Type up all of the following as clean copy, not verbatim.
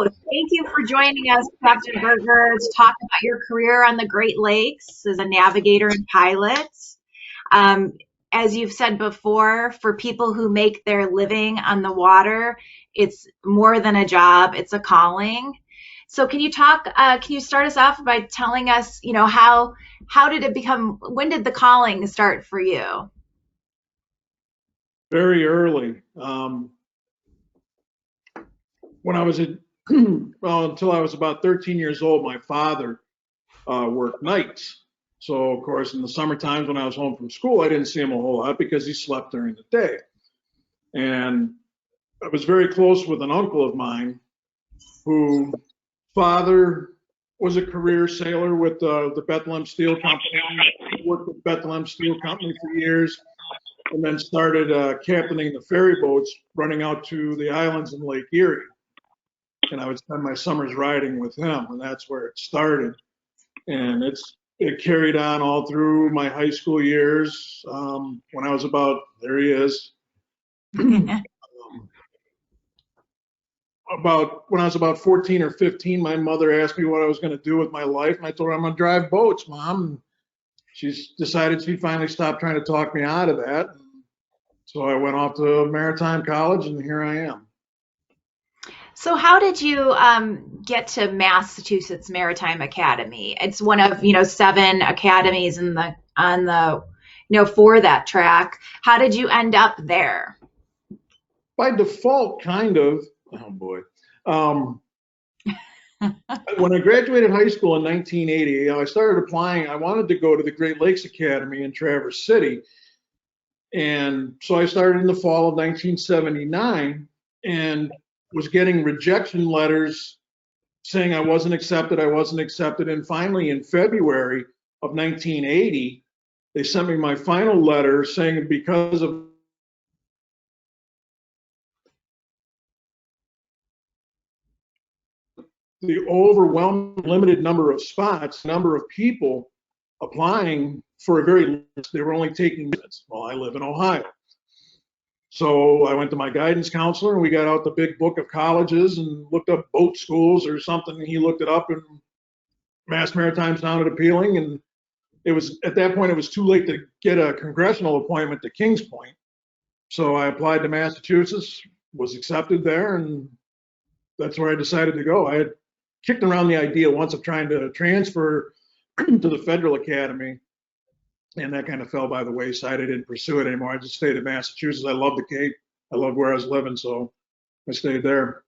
thank you for joining us, Captain Berger, to talk about your career on the Great Lakes as a navigator and pilot. Um, as you've said before, for people who make their living on the water, it's more than a job, it's a calling. So can you start us off by telling us, how did it become, when did the calling start for you? Very early. When I was well, until I was about 13 years old, my father worked nights. So, of course, in the summer times when I was home from school, I didn't see him a whole lot because he slept during the day. And I was very close with an uncle of mine whose father was a career sailor with the Bethlehem Steel Company. He worked with Bethlehem Steel Company for years and then started captaining the ferry boats running out to the islands in Lake Erie. And I would spend my summers riding with him, and that's where it started. And it carried on all through my high school years. When I was about, there he is. When I was about 14 or 15, my mother asked me what I was going to do with my life, and I told her I'm going to drive boats, Mom. And she's decided she finally stopped trying to talk me out of that. So I went off to Maritime College, and here I am. So how did you get to Massachusetts Maritime Academy? It's one of 7 academies for that track. How did you end up there? By default, kind of. Oh boy. When I graduated high school in 1980, I started applying. I wanted to go to the Great Lakes Academy in Traverse City. And so I started in the fall of 1979 and was getting rejection letters saying I wasn't accepted. And finally, in February of 1980, they sent me my final letter saying because of the overwhelming limited number of spots, number of people applying for a very, they were only taking minutes. Well, I live in Ohio. So I went to my guidance counselor and we got out the big book of colleges and looked up boat schools or something. And he looked it up and Mass Maritime sounded appealing. And it was, at that point, it was too late to get a congressional appointment to Kings Point. So I applied to Massachusetts, was accepted there, and that's where I decided to go. I had kicked around the idea once of trying to transfer to the Federal Academy, and that kind of fell by the wayside. I didn't pursue it anymore. I just stayed at Massachusetts. I loved the Cape. I loved where I was living, so I stayed there.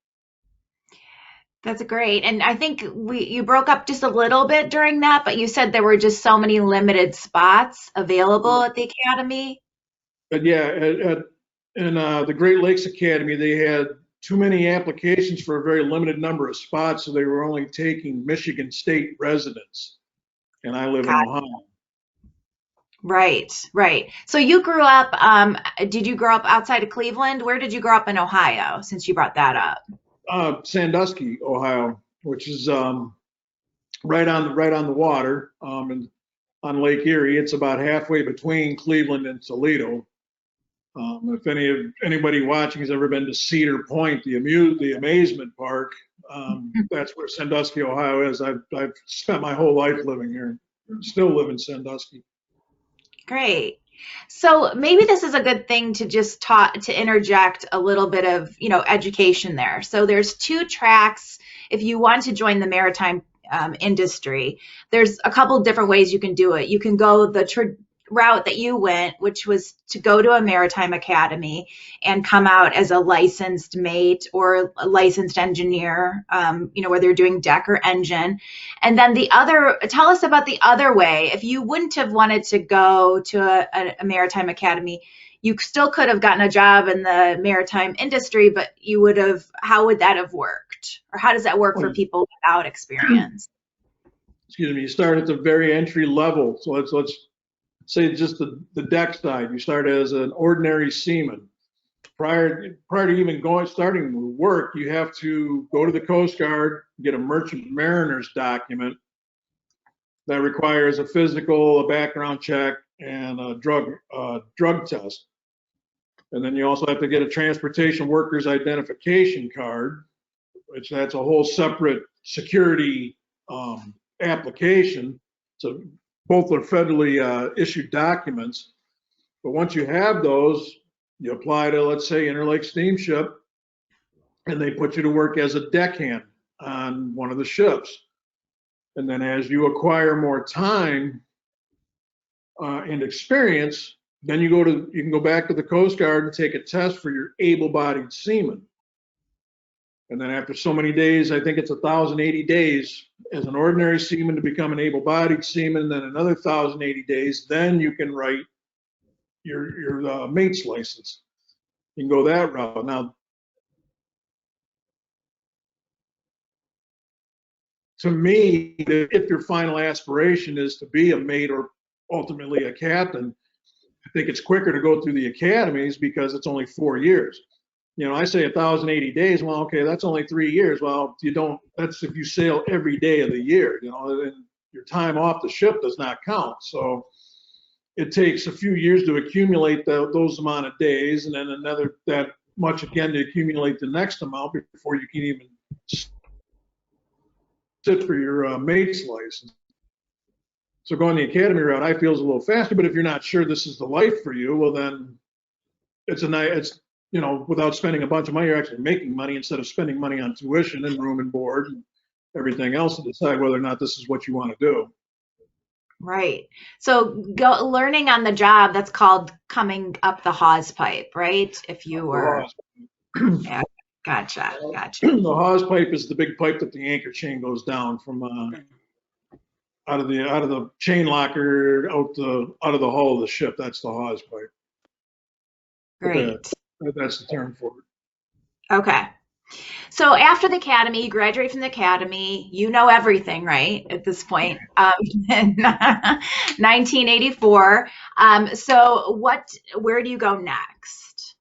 That's great. And I think you broke up just a little bit during that, but you said there were just so many limited spots available at the Academy. But yeah, in the Great Lakes Academy, they had too many applications for a very limited number of spots, so they were only taking Michigan State residents, and I live in Ohio. Right, right. So you grew up, did you grow up outside of Cleveland? Where did you grow up in Ohio, since you brought that up? Sandusky, Ohio, which is right on the water, and on Lake Erie. It's about halfway between Cleveland and Toledo. If anybody watching has ever been to Cedar Point, the amazement park, that's where Sandusky, Ohio is. I've spent my whole life living here. Still live in Sandusky. Great. So maybe this is a good thing to just interject a little bit of, education there. So there's 2 tracks. If you want to join the maritime industry, there's a couple different ways you can do it. You can go the route that you went, which was to go to a maritime academy and come out as a licensed mate or a licensed engineer, whether you're doing deck or engine. And then tell us about the other way. If you wouldn't have wanted to go to a maritime academy, you still could have gotten a job in the maritime industry, but how would that have worked? Or how does that work for people without experience? Excuse me, you start at the very entry level. So let's say just the deck side. You start as an ordinary seaman. Prior to even starting to work, you have to go to the Coast Guard, get a merchant mariner's document that requires a physical, a background check, and a drug test. And then you also have to get a transportation workers identification card. which that's a whole separate security application. So both are federally issued documents. But once you have those, you apply to, let's say, Interlake Steamship, and they put you to work as a deckhand on one of the ships. And then as you acquire more time and experience, then you can go back to the Coast Guard and take a test for your able-bodied seaman. And then after so many days, I think it's 1,080 days as an ordinary seaman to become an able-bodied seaman, and then another 1,080 days, then you can write your mate's license. You can go that route. Now, to me, if your final aspiration is to be a mate or ultimately a captain, I think it's quicker to go through the academies because it's only 4 years. I say 1,080 days. Well, okay, that's only 3 years. Well, that's if you sail every day of the year, and your time off the ship does not count. So it takes a few years to accumulate those amount of days, and then another that much again to accumulate the next amount before you can even sit for your mate's license. So going the academy route, I feel is a little faster. But if you're not sure this is the life for you, well, then it's without spending a bunch of money, you're actually making money instead of spending money on tuition and room and board and everything else to decide whether or not this is what you want to do. Right. So learning on the job, that's called coming up the hawse pipe, right? If you were. Yeah, gotcha. The hawse pipe is the big pipe that the anchor chain goes down from out of the chain locker out of the hull of the ship. That's the hawse pipe. Great. That's the term for it. Okay. So after the academy, you graduate from the academy, you know everything, right, at this point, in 1984. So where do you go next?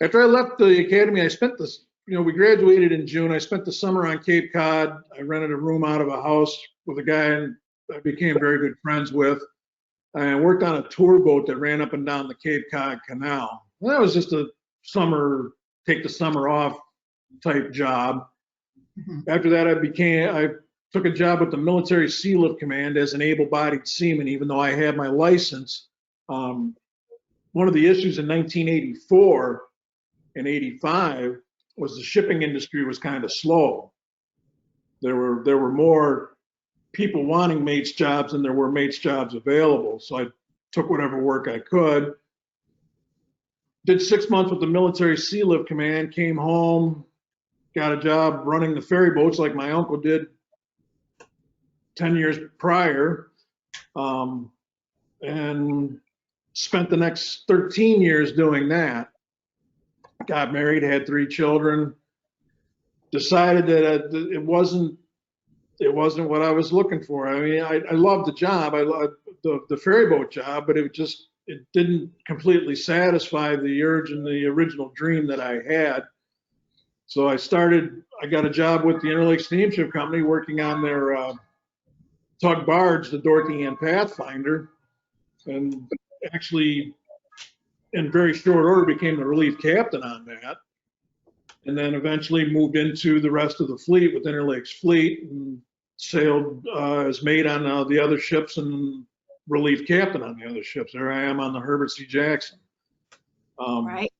After I left the academy, I spent this, we graduated in June. I spent the summer on Cape Cod. I rented a room out of a house with a guy I became very good friends with. I worked on a tour boat that ran up and down the Cape Cod Canal. Well, that was just a take the summer off type job. Mm-hmm. After that, I took a job with the Military Sea Lift Command as an able-bodied seaman, even though I had my license. One of the issues in 1984 and 85 was the shipping industry was kind of slow. There were more people wanting mates jobs than there were mates jobs available. So I took whatever work I could. Did 6 months with the Military Sea Lift Command, came home, got a job running the ferry boats like my uncle did 10 years prior, and spent the next 13 years doing that. Got married, had 3 children, decided that it wasn't what I was looking for. I mean, I loved the job. I loved the ferry boat job, but it didn't completely satisfy the urge and the original dream that I had. So I got a job with the Interlake Steamship Company working on their tug barge, the Dorothy Ann Pathfinder, and actually in very short order became the relief captain on that. And then eventually moved into the rest of the fleet with Interlake's fleet and sailed as mate on the other ships and relief captain on the other ships. There I am on the Herbert C. Jackson. Right.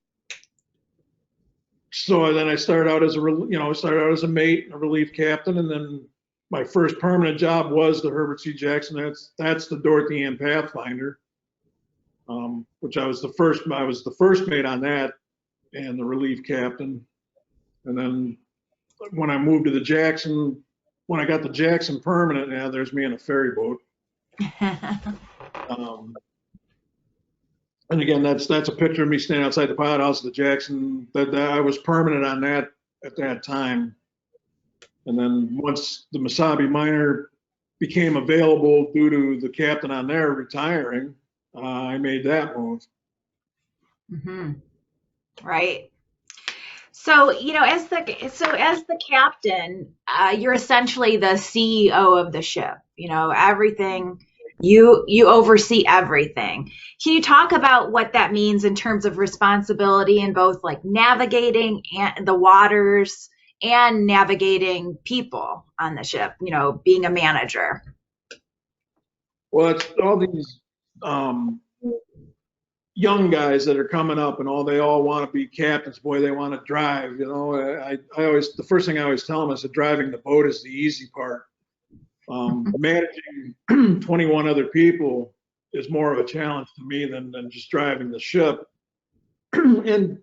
So then I started out as a mate, a relief captain, and then my first permanent job was the Herbert C. Jackson. That's the Dorothy Ann Pathfinder, which I was the first mate on that, and the relief captain. And then when I moved to the Jackson, when I got the Jackson permanent, now there's me in a ferry boat. And again, that's a picture of me standing outside the pilot house of the Jackson. That I was permanent on that at that time. And then once the Mesabi Miner became available due to the captain on there retiring, I made that move. Mm-hmm. Right. So, as the captain, you're essentially the CEO of the ship. Everything. You oversee everything. Can you talk about what that means in terms of responsibility in both like navigating and the waters and navigating people on the ship, being a manager? Well, it's all these young guys that are coming up, and they all want to be captains. Boy, they want to drive. I always, the first thing I always tell them is that driving the boat is the easy part. Managing 21 other people is more of a challenge to me than just driving the ship. And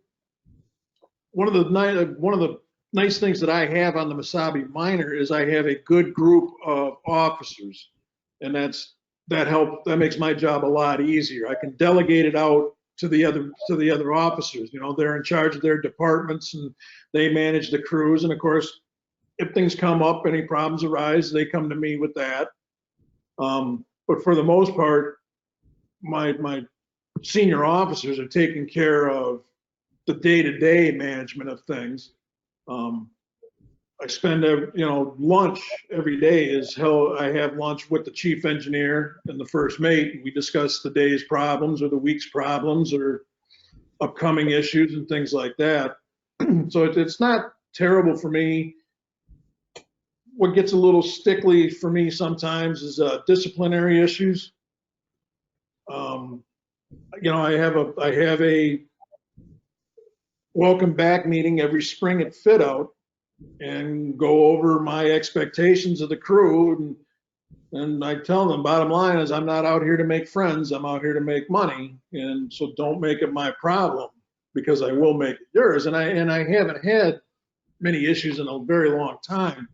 one of the nice things that I have on the Mesabi Miner is I have a good group of officers, and that makes my job a lot easier. I can delegate it out to the other officers. They're in charge of their departments and they manage the crews. And of course, if things come up, any problems arise, they come to me with that. But for the most part, my senior officers are taking care of the day-to-day management of things. I spend lunch every day is hell. I have lunch with the chief engineer and the first mate. We discuss the day's problems or the week's problems or upcoming issues and things like that. So it's not terrible for me. What gets a little stickly for me sometimes is disciplinary issues. I have a welcome back meeting every spring at Fit Out and go over my expectations of the crew. And I tell them, bottom line is I'm not out here to make friends. I'm out here to make money. And so don't make it my problem, because I will make it yours. And I haven't had many issues in a very long time.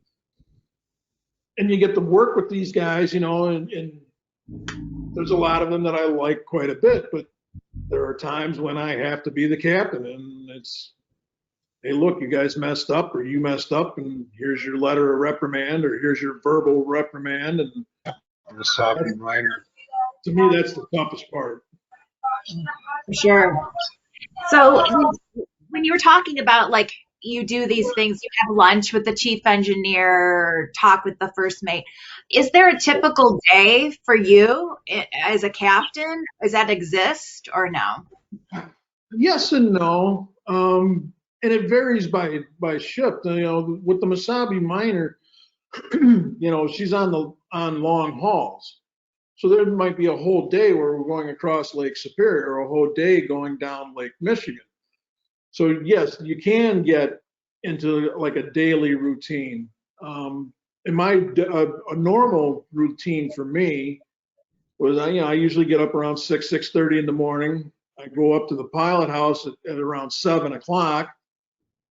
And you get to work with these guys, and there's a lot of them that I like quite a bit, but there are times when I have to be the captain, and it's, hey, look, you guys messed up, or you messed up, and here's your letter of reprimand, or here's your verbal reprimand. And Mesabi Miner. To me, that's the toughest part. For sure. So when you were talking about, like, you do these things, you have lunch with the chief engineer, talk with the first mate. Is there a typical day for you as a captain? Does that exist or no? Yes and no. And it varies by ship. With the Mesabi Miner, she's on long hauls. So there might be a whole day where we're going across Lake Superior, or a whole day going down Lake Michigan. So yes, you can get into like a daily routine. And a normal routine for me was I usually get up around 6:30 in the morning. I go up to the pilot house at around 7 o'clock,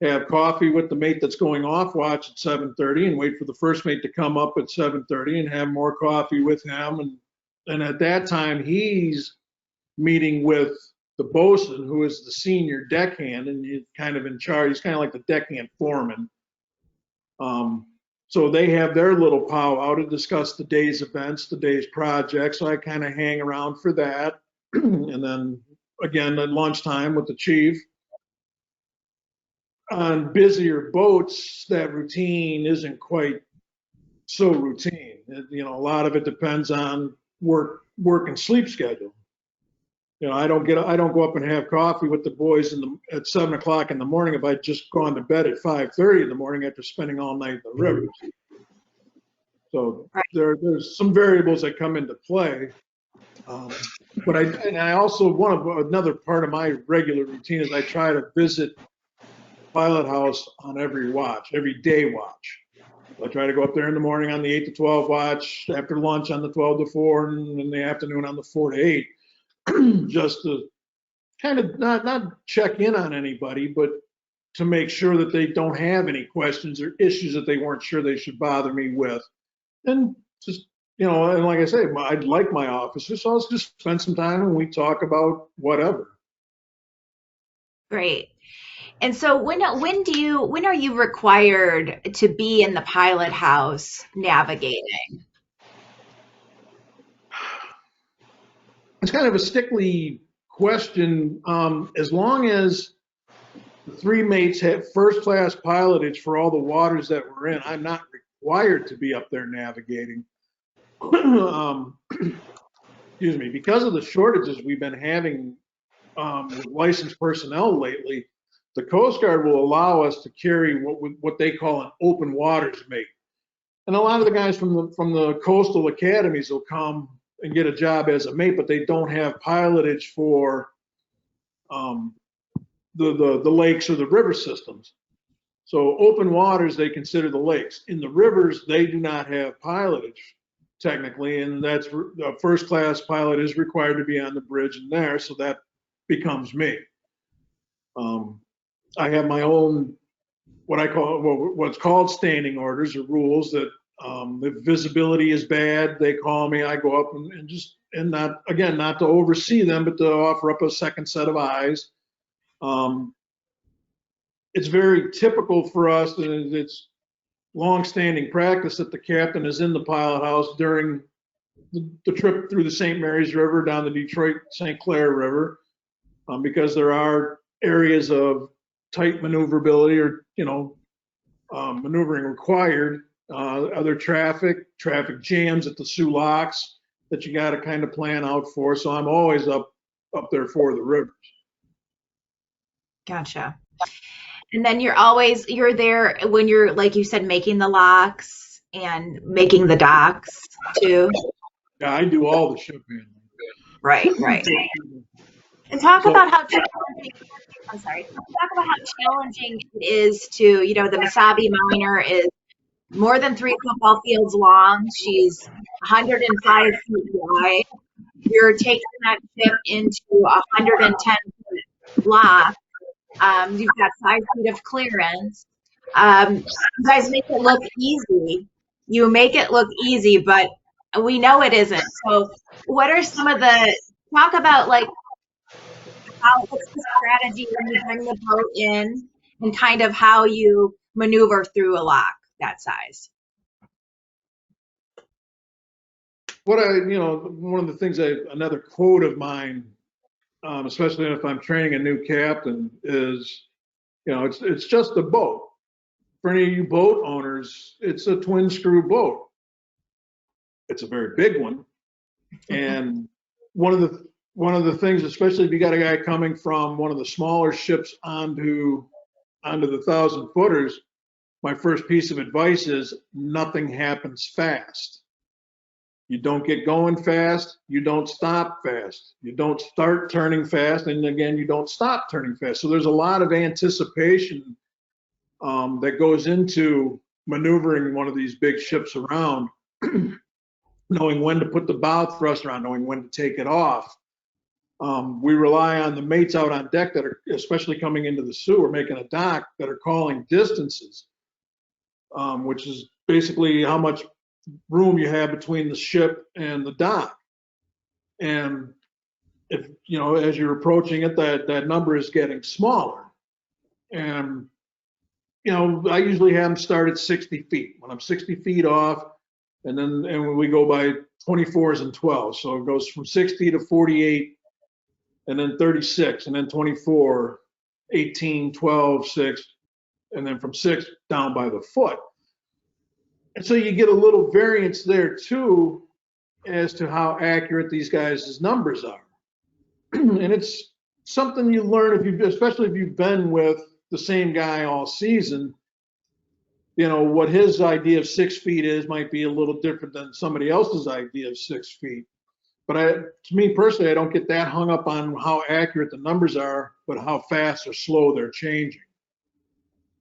have coffee with the mate that's going off watch at 7:30, and wait for the first mate to come up at 7:30 and have more coffee with him. And at that time, he's meeting with the bosun, who is the senior deckhand, and he's kind of in charge. He's kind of like the deckhand foreman. So they have their little powwow to discuss the day's events, the day's projects. So I kind of hang around for that. And then again at lunchtime with the chief. On busier boats, that routine isn't quite so routine. A lot of it depends on work and sleep schedule. I don't go up and have coffee with the boys at 7 o'clock in the morning if I'd just gone to bed at 5:30 in the morning after spending all night in the rivers. So there's some variables that come into play. But I also, another part of my regular routine is I try to visit pilot house on every day watch. I try to go up there in the morning on the 8 to 12 watch, after lunch on the 12 to 4, and in the afternoon on the 4 to 8. Just to kind of not check in on anybody, but to make sure that they don't have any questions or issues that they weren't sure they should bother me with. And just, and like I say, I like my officers, so I'll just spend some time and we talk about whatever. Great. And so when are you required to be in the pilot house navigating? It's kind of a stickly question. As long as the three mates have first-class pilotage for all the waters that we're in, I'm not required to be up there navigating. Excuse me. Because of the shortages we've been having with licensed personnel lately, The Coast Guard will allow us to carry what they call an open waters mate. And a lot of the guys from the coastal academies will come and get a job as a mate, but they don't have pilotage for the lakes or the river systems. So open waters, they consider the lakes. In the rivers, they do not have pilotage technically, and that's the first class pilot is required to be on the bridge in there, so that becomes me. I have my own, what I call, what's called standing orders or rules that if visibility is bad, they call me, I go up and not, again, not to oversee them, but to offer up a second set of eyes. It's very typical for us, and it's long-standing practice that the captain is in the pilot house during the trip through the St. Mary's River down the Detroit-St. Clair River, because there are areas of tight maneuverability or, maneuvering required, other traffic jams at the Soo locks that you got to kind of plan out for. So I'm always up there for the rivers. Gotcha. And then you're there when you're, like you said, making the locks and making the docks too. Yeah, I do all the ship handling. Right. And talk about how challenging, I'm sorry, talk about how challenging it is to, the Mesabi Miner is more than 3 football fields long. She's 105 feet wide. You're taking that ship into a 110-foot lock. You've got 5 feet of clearance. You guys make it look easy. You make it look easy, but we know it isn't. So what are some of talk about like what's the strategy when you bring the boat in and kind of how you maneuver through a lock that size? One of the things, another quote of mine, especially if I'm training a new captain, is, it's just a boat. For any of you boat owners, it's a twin screw boat. It's a very big one. And one of the things, especially if you got a guy coming from one of the smaller ships onto the 1,000-footers, my first piece of advice is nothing happens fast. You don't get going fast. You don't stop fast. You don't start turning fast. And again, you don't stop turning fast. So there's a lot of anticipation that goes into maneuvering one of these big ships around, knowing when to put the bow thruster on, knowing when to take it off. We rely on the mates out on deck that are, especially coming into the Soo or making a dock, that are calling distances, which is basically how much room you have between the ship and the dock. And if, as you're approaching it, that number is getting smaller. And, I usually have them start at 60 feet. When I'm 60 feet off, and when we go by 24s and 12s. So it goes from 60 to 48, and then 36, and then 24, 18, 12, 6, and then from 6 down by the foot. And so you get a little variance there too as to how accurate these guys' numbers are. And it's something you learn especially if you've been with the same guy all season. What his idea of 6 feet is might be a little different than somebody else's idea of 6 feet. But to me personally, I don't get that hung up on how accurate the numbers are, but how fast or slow they're changing.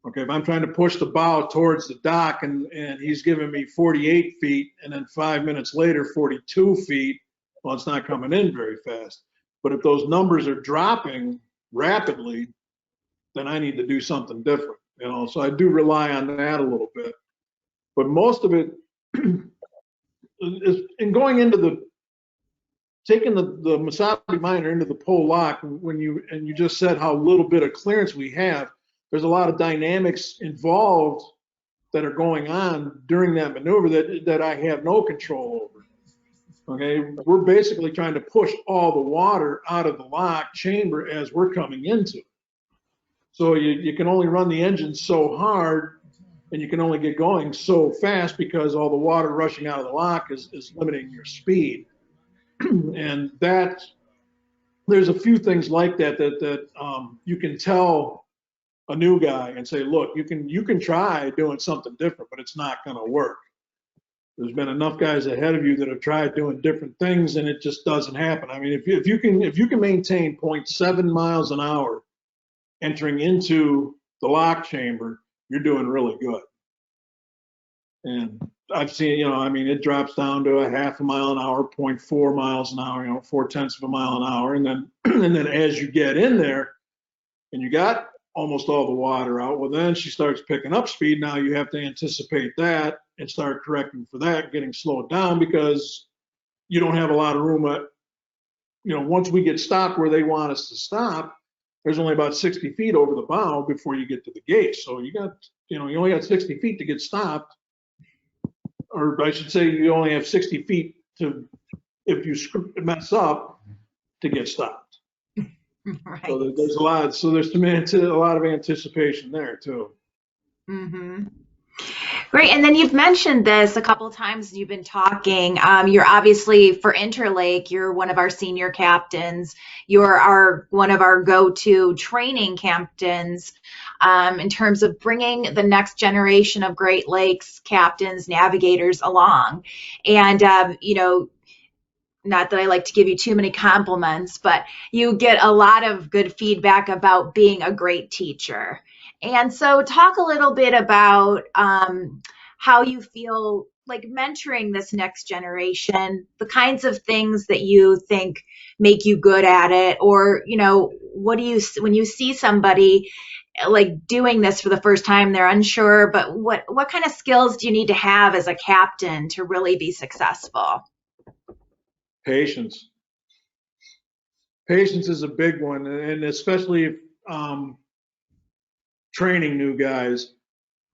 Okay, if I'm trying to push the bow towards the dock and he's giving me 48 feet and then 5 minutes later 42 feet, well, it's not coming in very fast. But if those numbers are dropping rapidly, then I need to do something different. So I do rely on that a little bit. But most of it is in going into taking the Mesabi Miner into the pole lock. When you just said how little bit of clearance we have, there's a lot of dynamics involved that are going on during that maneuver that I have no control over. Okay, we're basically trying to push all the water out of the lock chamber as we're coming into it. So you can only run the engine so hard, and you can only get going so fast because all the water rushing out of the lock is limiting your speed. And there's a few things like that you can tell a new guy and say, look, you can try doing something different, but it's not going to work. There's been enough guys ahead of you that have tried doing different things, and it just doesn't happen. I mean, if you can maintain 0.7 miles an hour entering into the lock chamber, you're doing really good. And I've seen, I mean, it drops down to a half a mile an hour, 0.4 miles an hour, 0.4 of a mile an hour, and then and then as you get in there, and you got almost all the water out, well, then she starts picking up speed. Now you have to anticipate that and start correcting for that, getting slowed down, because you don't have a lot of room at, once we get stopped where they want us to stop, there's only about 60 feet over the bow before you get to the gate. So you only got 60 feet to get stopped, or I should say you only have 60 feet to, if you mess up, to get stopped. Right. So there's a lot. So there's a lot of anticipation there too. Mm-hmm. Great. And then you've mentioned this a couple of times. You've been talking. You're obviously for Interlake. You're one of our senior captains. You're one of our go-to training captains in terms of bringing the next generation of Great Lakes captains, navigators along. And not that I like to give you too many compliments, but you get a lot of good feedback about being a great teacher. And so talk a little bit about how you feel like mentoring this next generation, the kinds of things that you think make you good at it, or, what do you, when you see somebody like doing this for the first time, they're unsure, but what kind of skills do you need to have as a captain to really be successful? Patience. Patience is a big one, and especially training new guys.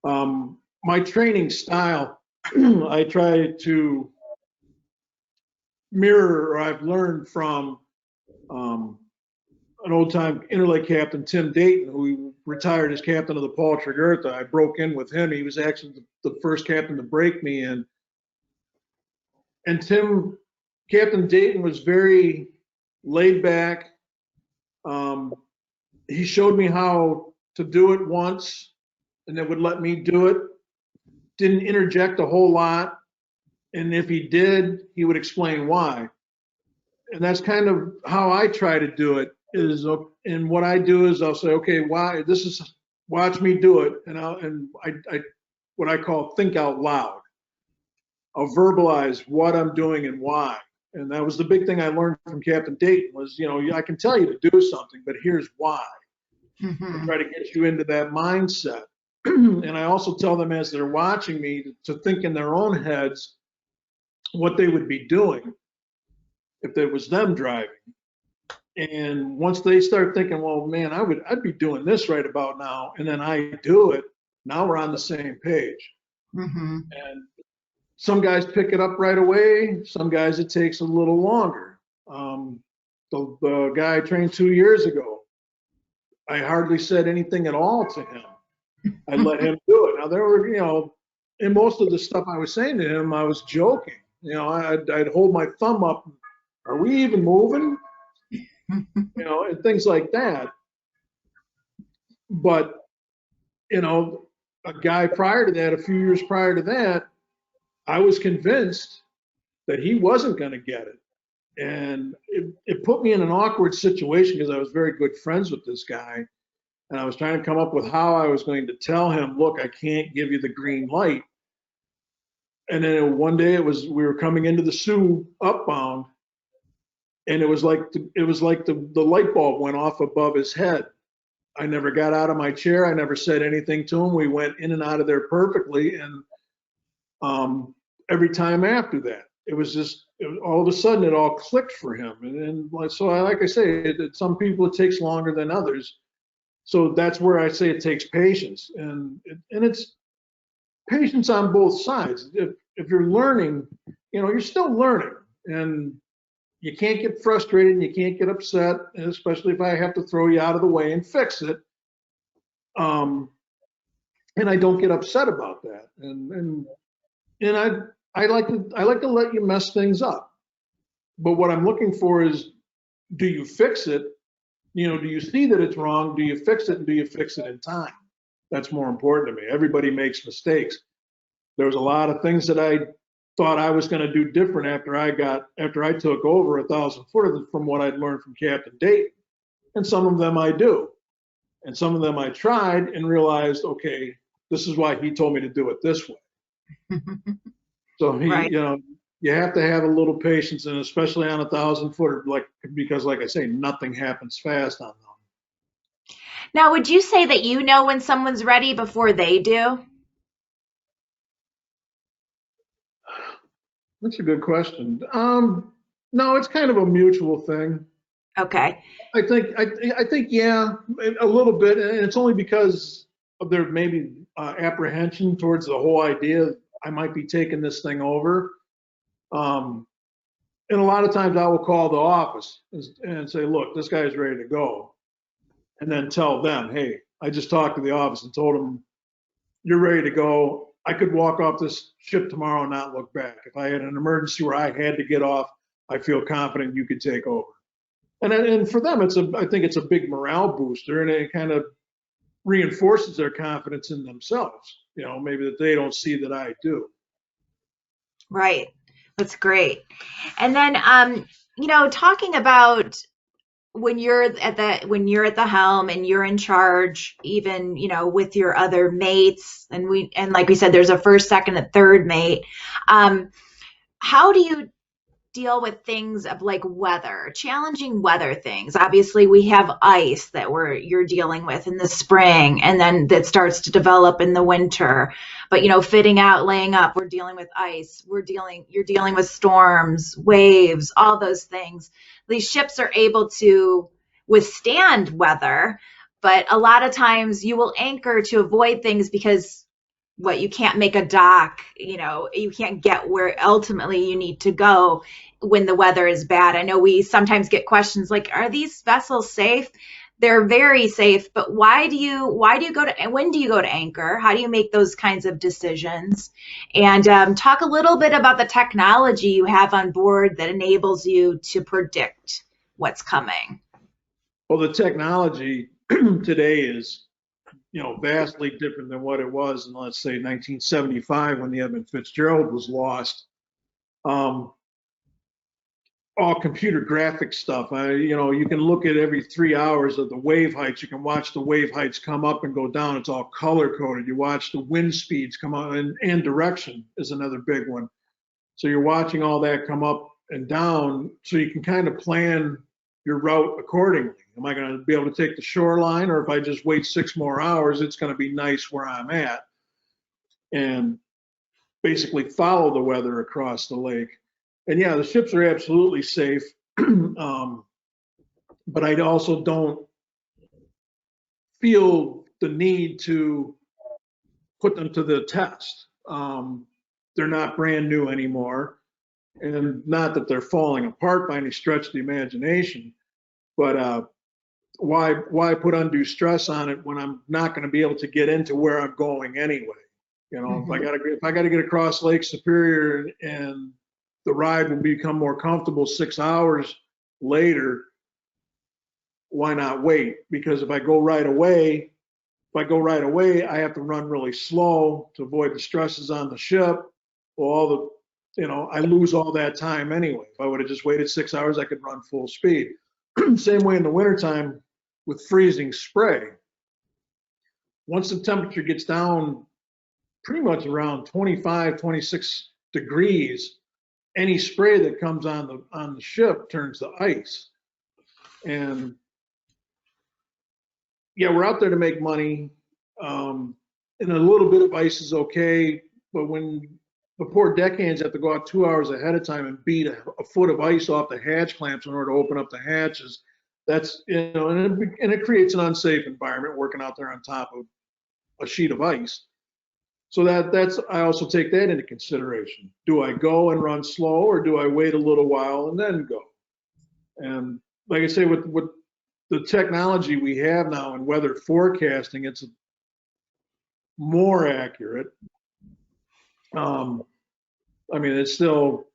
My training style, I try to mirror, or I've learned from an old-time Interlake captain, Tim Dayton, who retired as captain of the Paul Berger. I broke in with him. He was actually the first captain to break me in. And Captain Dayton was very laid back. He showed me how to do it once and then would let me do it. Didn't interject a whole lot. And if he did, he would explain why. And that's kind of how I try to do it. And what I do is I'll say, okay, why? Watch me do it. And I what I call think out loud. I'll verbalize what I'm doing and why. And that was the big thing I learned from Captain Dayton was, I can tell you to do something, but here's why. Mm-hmm. I try to get you into that mindset. And I also tell them as they're watching me to think in their own heads what they would be doing if it was them driving. And once they start thinking, well, man, I'd be doing this right about now, and then I do it, now we're on the same page. Mm-hmm. And some guys pick it up right away. Some guys, it takes a little longer. The guy I trained 2 years ago, I hardly said anything at all to him. I let him do it. Now there were, in most of the stuff I was saying to him, I was joking. I'd hold my thumb up. Are we even moving? And things like that. But, a guy prior to that, a few years prior to that, I was convinced that he wasn't going to get it. And it put me in an awkward situation because I was very good friends with this guy. And I was trying to come up with how I was going to tell him, look, I can't give you the green light. And then one day we were coming into the Sioux upbound, and it was like the light bulb went off above his head. I never got out of my chair. I never said anything to him. We went in and out of there perfectly. And every time after that, all of a sudden it all clicked for him. And so like I say, some people it takes longer than others. So that's where I say it takes patience, and it's patience on both sides. If you're learning, you're still learning, and you can't get frustrated and you can't get upset, especially if I have to throw you out of the way and fix it. And I don't get upset about that. And I like to let you mess things up. But what I'm looking for is, do you fix it? do you see that it's wrong? Do you fix it, and do you fix it in time? That's more important to me. Everybody makes mistakes. There was a lot of things that I thought I was going to do different after I took over 1,000 foot from what I'd learned from Captain Dayton. And some of them I do. And some of them I tried and realized, okay, this is why he told me to do it this way. So Right. you have to have a little patience, and especially on 1,000 footer, because like I say, nothing happens fast on them. Now, would you say that you know when someone's ready before they do? That's a good question. No, it's kind of a mutual thing. Okay. I think yeah, a little bit, and it's only because of their maybe apprehension towards the whole idea I might be taking this thing over. And a lot of times I will call the office and say, look, this guy's ready to go, and then tell them, hey, I just talked to the office and told them you're ready to go. I could walk off this ship tomorrow and not look back. If I had an emergency where I had to get off, I feel confident you could take over. And for them, I think it's a big morale booster, and it kind of reinforces their confidence in themselves. Maybe that they don't see that I do. Right. That's great. And then, talking about when you're at the helm and you're in charge, even, with your other mates, and like we said, there's a first, second, and third mate. How do you deal with things of like weather, challenging weather things? Obviously, we have ice that you're dealing with in the spring, and then that starts to develop in the winter. But fitting out, laying up, we're dealing with ice. You're dealing with storms, waves, all those things. These ships are able to withstand weather, but a lot of times you will anchor to avoid things because you can't make a dock, you can't get where ultimately you need to go when the weather is bad. I know we sometimes get questions like, are these vessels safe? They're very safe, but when do you go to anchor? How do you make those kinds of decisions? And talk a little bit about the technology you have on board that enables you to predict what's coming. Well, the technology today is vastly different than what it was in, let's say, 1975 when the Edmund Fitzgerald was lost. All computer graphic stuff. You can look at every 3 hours of the wave heights. You can watch the wave heights come up and go down. It's all color coded. You watch the wind speeds come up, and direction is another big one. So you're watching all that come up and down, so you can kind of plan your route accordingly. Am I going to be able to take the shoreline, or if I just wait 6 more hours, it's going to be nice where I'm at, and basically follow the weather across the lake. And yeah, the ships are absolutely safe, but I also don't feel the need to put them to the test. They're not brand new anymore, and not that they're falling apart by any stretch of the imagination, but why put undue stress on it when I'm not going to be able to get into where I'm going anyway? Mm-hmm. If I got to get across Lake Superior and the ride will become more comfortable 6 hours later, why not wait? Because if I go right away, I have to run really slow to avoid the stresses on the ship. Well, I lose all that time anyway. If I would have just waited 6 hours, I could run full speed. Same way in the wintertime with freezing spray. Once the temperature gets down pretty much around 25, 26 degrees, any spray that comes on the ship turns to ice. And yeah, we're out there to make money. And a little bit of ice is okay, but when the poor deckhands have to go out 2 hours ahead of time and beat a foot of ice off the hatch clamps in order to open up the hatches, that's, and it creates an unsafe environment working out there on top of a sheet of ice. So I also take that into consideration. Do I go and run slow, or do I wait a little while and then go? And like I say, with the technology we have now in weather forecasting, it's more accurate. It's still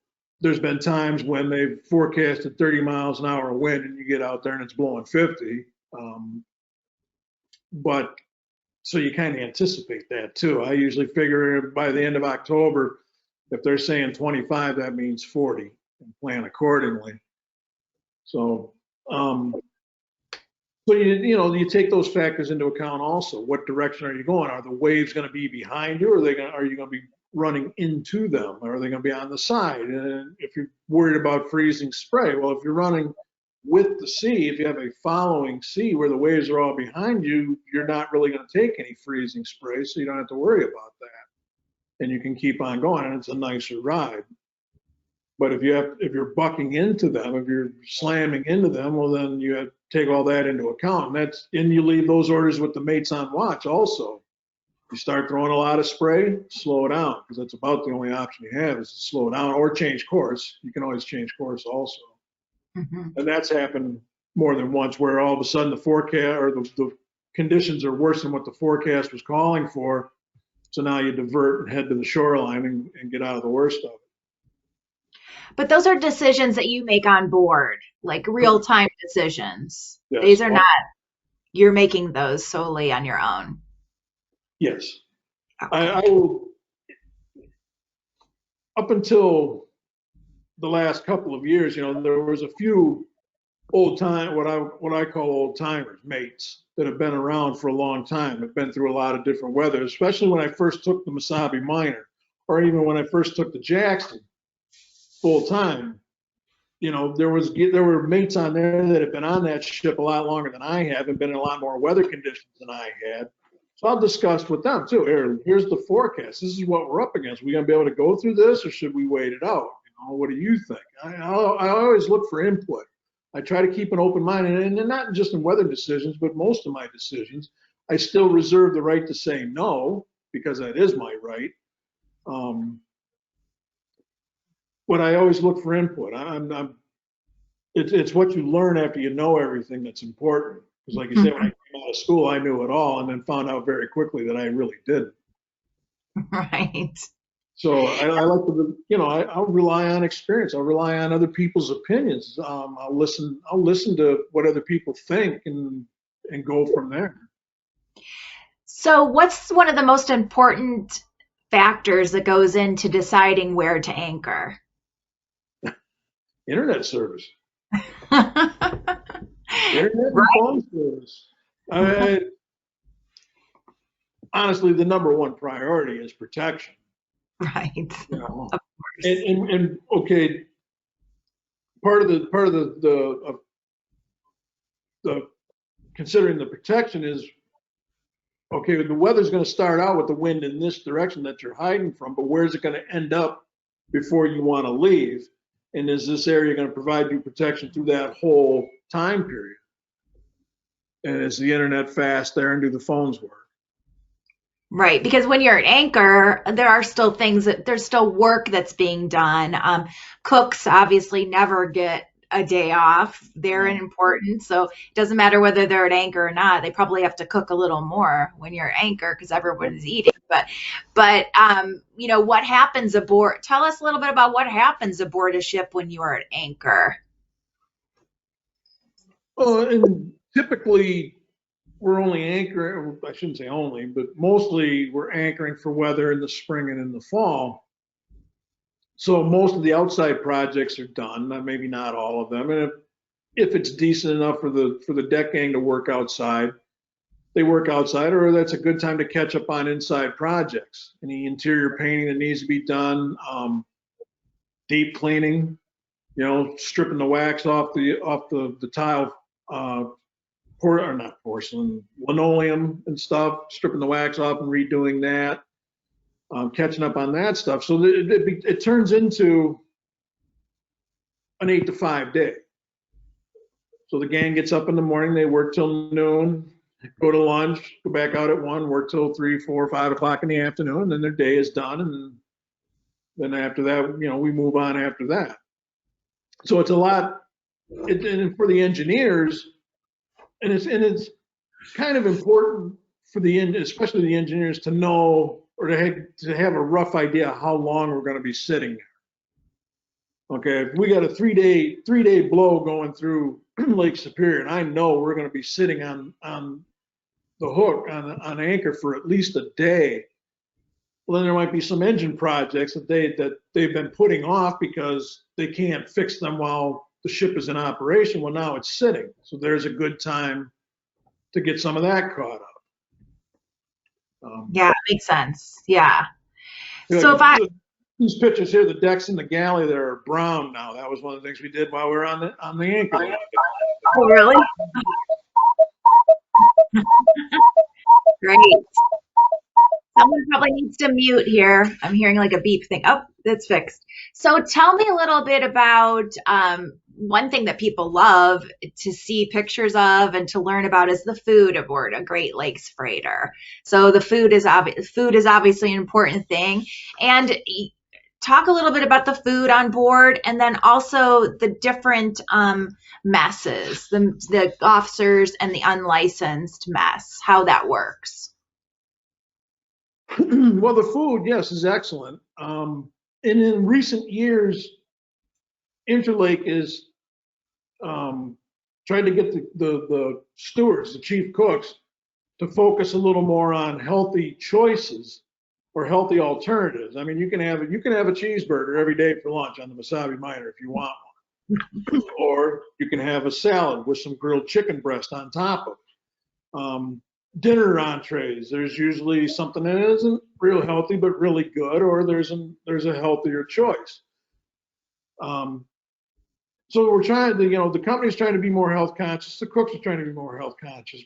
there's been times when they've forecasted 30 miles an hour wind and you get out there and it's blowing 50. But so you kind of anticipate that too. I usually figure by the end of October, if they're saying 25, that means 40 and plan accordingly. So, so you take those factors into account also. What direction are you going? Are the waves going to be behind you, or are you going to be running into them? Or are they going to be on the side? And if you're worried about freezing spray, well, if you're running with the sea, if you have a following sea where the waves are all behind you, you're not really going to take any freezing spray, so you don't have to worry about that. And you can keep on going, and it's a nicer ride. But if you're bucking into them, if you're slamming into them, well, then you have to take all that into account. And you leave those orders with the mates on watch also. You start throwing a lot of spray, slow down, because that's about the only option you have is to slow down or change course. You can always change course also. Mm-hmm. And that's happened more than once, where all of a sudden the forecast or the conditions are worse than what the forecast was calling for. So now you divert and head to the shoreline and get out of the worst of it. But those are decisions that you make on board, like real-time decisions. Yes. These are not, you're making those solely on your own. Yes. Okay. I will, up until the last couple of years, there was a few what I call old timers, mates that have been around for a long time, have been through a lot of different weather, especially when I first took the Mesabi Miner, or even when I first took the Jackson full time. There were mates on there that have been on that ship a lot longer than I have and been in a lot more weather conditions than I had. So I'll discuss with them too. Here's the forecast. This is what we're up against. Are we going to be able to go through this, or should we wait it out? What do you think? I always look for input. I try to keep an open mind, and not just in weather decisions, but most of my decisions, I still reserve the right to say no, because that is my right. But I always look for input. It's what you learn after you know everything that's important. Because like you said, when I came out of school, I knew it all, and then found out very quickly that I really didn't. Right. So I like to, I'll rely on experience. I'll rely on other people's opinions. I'll listen to what other people think and go from there. So what's one of the most important factors that goes into deciding where to anchor? Internet service. Internet and phone service. Honestly, the number one priority is protection. Right. Of course. And okay, part of the considering the protection is, okay, the weather's going to start out with the wind in this direction that you're hiding from, but where's it going to end up before you want to leave? And is this area going to provide you protection through that whole time period? And is the internet fast there, and do the phones work? Right, because when you're at anchor, there are still there's still work that's being done. Cooks obviously never get a day off. They're important, so it doesn't matter whether they're at anchor or not. They probably have to cook a little more when you're at anchor because everyone's eating. But what happens aboard? Tell us a little bit about what happens aboard a ship when you are at anchor. And typically, we're only anchoring, I shouldn't say only, but mostly we're anchoring for weather in the spring and in the fall. So most of the outside projects are done, maybe not all of them. And if it's decent enough for the deck gang to work outside, they work outside, or that's a good time to catch up on inside projects. Any interior painting that needs to be done, deep cleaning, stripping the wax off the tile, or not porcelain, linoleum and stuff, stripping the wax off and redoing that, catching up on that stuff. So it turns into an 8 to 5 day. So the gang gets up in the morning, they work till noon, go to lunch, go back out at 1, work till 3, 4, 5 o'clock in the afternoon, and then their day is done. And then after that, we move on after that. So it's a lot, and for the engineers, and it's kind of important for especially the engineers to know, or to have a rough idea how long we're going to be sitting there. Okay, we got a three day blow going through Lake Superior, and I know we're going to be sitting on the hook on anchor for at least a day. Well, then there might be some engine projects that they've been putting off because they can't fix them while the ship is in operation. Well, now it's sitting, so there's a good time to get some of that caught up. Yeah, it makes sense. Yeah. So Like if I, these pictures here, the decks in the galley, they're brown now. That was one of the things we did while we were on the anchor. oh, really? Great. Someone probably needs to mute here. I'm hearing like a beep thing. Oh, that's fixed. So tell me a little bit about one thing that people love to see pictures of and to learn about is the food aboard a Great Lakes freighter. So the food is obviously an important thing. And talk a little bit about the food on board and then also the different messes, the officers and the unlicensed mess, how that works. Well, the food, yes, is excellent. And in recent years, Interlake is trying to get the stewards, the chief cooks, to focus a little more on healthy choices or healthy alternatives. I mean, you can have a cheeseburger every day for lunch on the Mesabi Miner if you want one, or you can have a salad with some grilled chicken breast on top of it. Dinner entrees, there's usually something that isn't real healthy but really good, or there's a healthier choice. So we're trying to, the company's trying to be more health conscious, the cooks are trying to be more health conscious,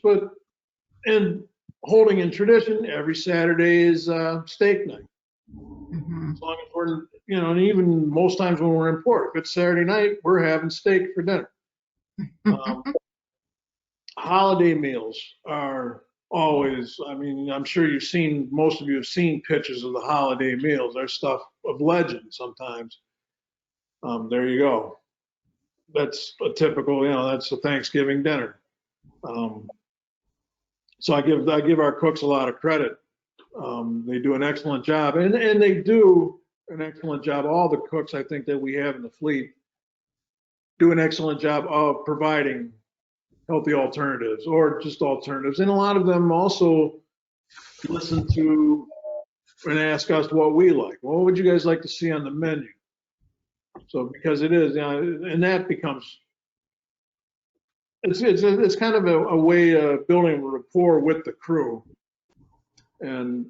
and holding in tradition, every Saturday is steak night. Mm-hmm. As long as we're, and even most times when we're in port, if it's Saturday night, we're having steak for dinner. Holiday meals are always, I mean, I'm sure most of you have seen pictures of the holiday meals. They're stuff of legend sometimes. There you go. That's a typical, that's a Thanksgiving dinner. So I give our cooks a lot of credit. They do an excellent job, and they do an excellent job. All the cooks I think that we have in the fleet do an excellent job of providing healthy alternatives or just alternatives. And a lot of them also listen to and ask us what we like. What would you guys like to see on the menu? So because it is, and that becomes, it's kind of a way of building a rapport with the crew. And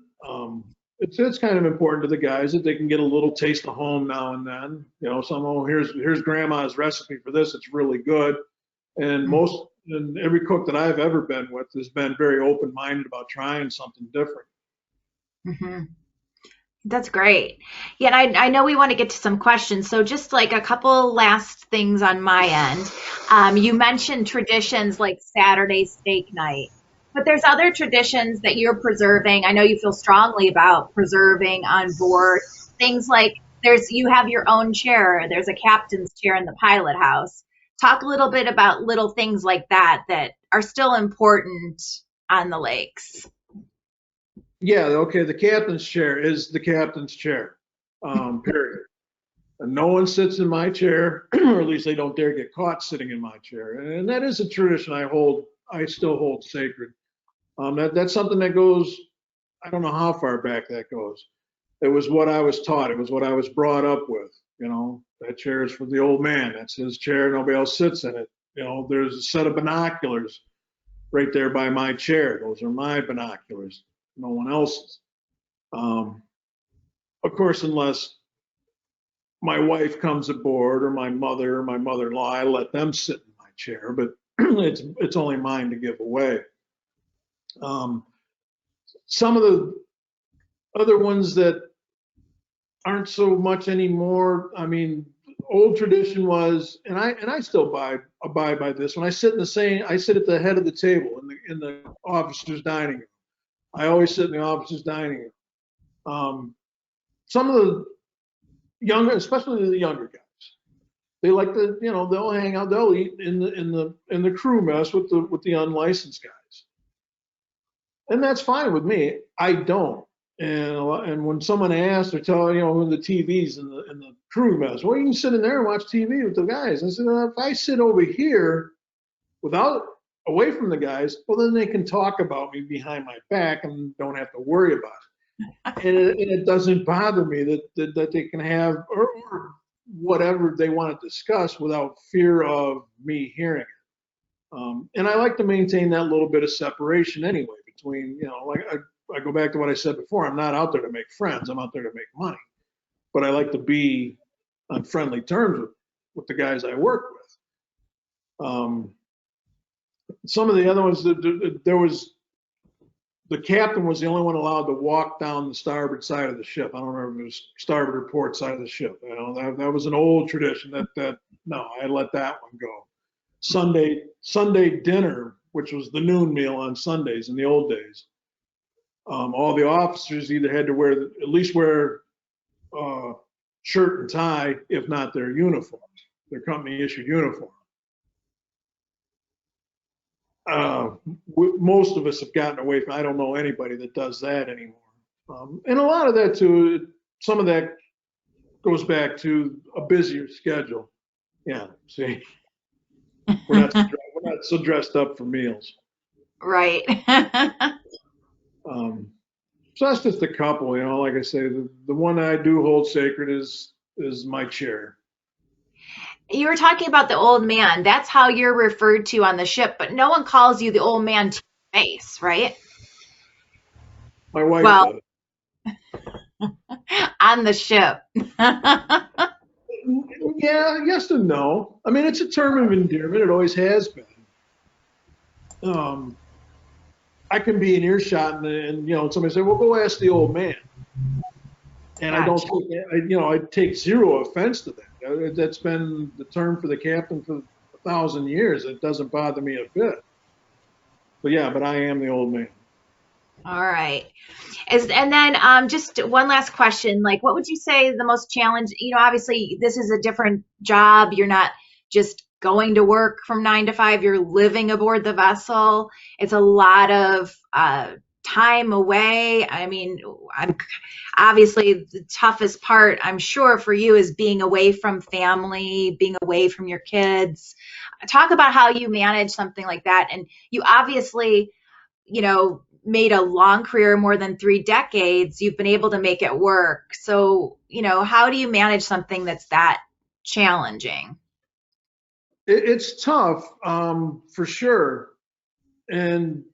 it's kind of important to the guys that they can get a little taste of home now and then. Here's grandma's recipe for this. It's really good. And every cook that I've ever been with has been very open-minded about trying something different. Mm-hmm. That's great. Yeah, and I know we want to get to some questions. So just like a couple last things on my end. You mentioned traditions like Saturday steak night, but there's other traditions that you're preserving. I know you feel strongly about preserving on board. Things like you have your own chair. There's a captain's chair in the pilot house. Talk a little bit about little things like that are still important on the lakes. Yeah, okay, the captain's chair is the captain's chair, period. And no one sits in my chair, or at least they don't dare get caught sitting in my chair. And that is a tradition I still hold sacred. That's something that goes, I don't know how far back that goes. It was what I was taught. It was what I was brought up with. That chair is for the old man. That's his chair. Nobody else sits in it. There's a set of binoculars right there by my chair. Those are my binoculars, no one else's. Of course, unless my wife comes aboard or my mother or my mother-in-law, I let them sit in my chair, but it's only mine to give away. Some of the other ones that aren't so much anymore. I mean, old tradition was, and I still abide by this. When I sit I sit at the head of the table in the officers' dining room. I always sit in the officers' dining room. Some of the younger, especially the younger guys, they like to, they'll hang out, they'll eat in the crew mess with the unlicensed guys, and that's fine with me. I don't. And when someone asks or tell, the TVs and the crew mess, well, you can sit in there and watch TV with the guys. I said, well, if I sit over here away from the guys, well, then they can talk about me behind my back and don't have to worry about it. And it doesn't bother me that they can have or whatever they want to discuss without fear of me hearing it. And I like to maintain that little bit of separation anyway between, like I go back to what I said before. I'm not out there to make friends. I'm out there to make money. But I like to be on friendly terms with the guys I work with. Some of the other ones, the captain was the only one allowed to walk down the starboard side of the ship. I don't remember if it was starboard or port side of the ship. That was an old tradition. No, I let that one go. Sunday dinner, which was the noon meal on Sundays in the old days. All the officers either had to at least wear shirt and tie, if not their uniforms, their company issued uniform. Most of us have gotten away from. I don't know anybody that does that anymore. And a lot of that too. Some of that goes back to a busier schedule. Yeah, see, we're not so dressed up for meals. Right. So that's just a couple, like I say, the one that I do hold sacred is my chair. You were talking about the old man. That's how you're referred to on the ship, but no one calls you the old man to your face, right? My wife does. On the ship. Yeah, yes and no. I mean, it's a term of endearment. It always has been. I can be in earshot and somebody say, well, go ask the old man. And gotcha. I take zero offense to that. That's been the term for the captain for 1,000 years. It doesn't bother me a bit. But I am the old man. All right. And then just one last question. Like, what would you say the most challenge, obviously this is a different job. You're not just going to work from 9 to 5. You're living aboard the vessel. It's a lot of time away. I mean, obviously the toughest part, I'm sure, for you is being away from family, being away from your kids. Talk about how you manage something like that. And you obviously, made a long career, more than 3 decades. You've been able to make it work. So, how do you manage something that's that challenging? It's tough, for sure. And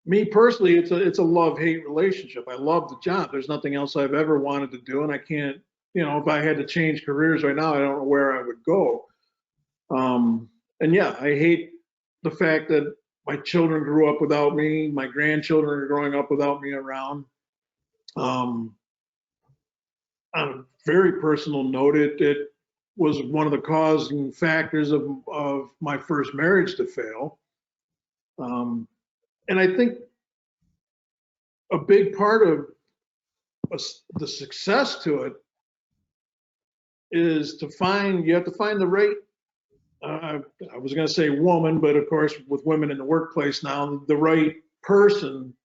me personally, it's a love-hate relationship. I love the job. There's nothing else I've ever wanted to do, and I can't, if I had to change careers right now, I don't know where I would go. I hate the fact that my children grew up without me. My grandchildren are growing up without me around. On a very personal note, it was one of the causing factors of my first marriage to fail. And I think a big part of the success to it is you have to find the right, I was going to say woman, but of course with women in the workplace now, the right person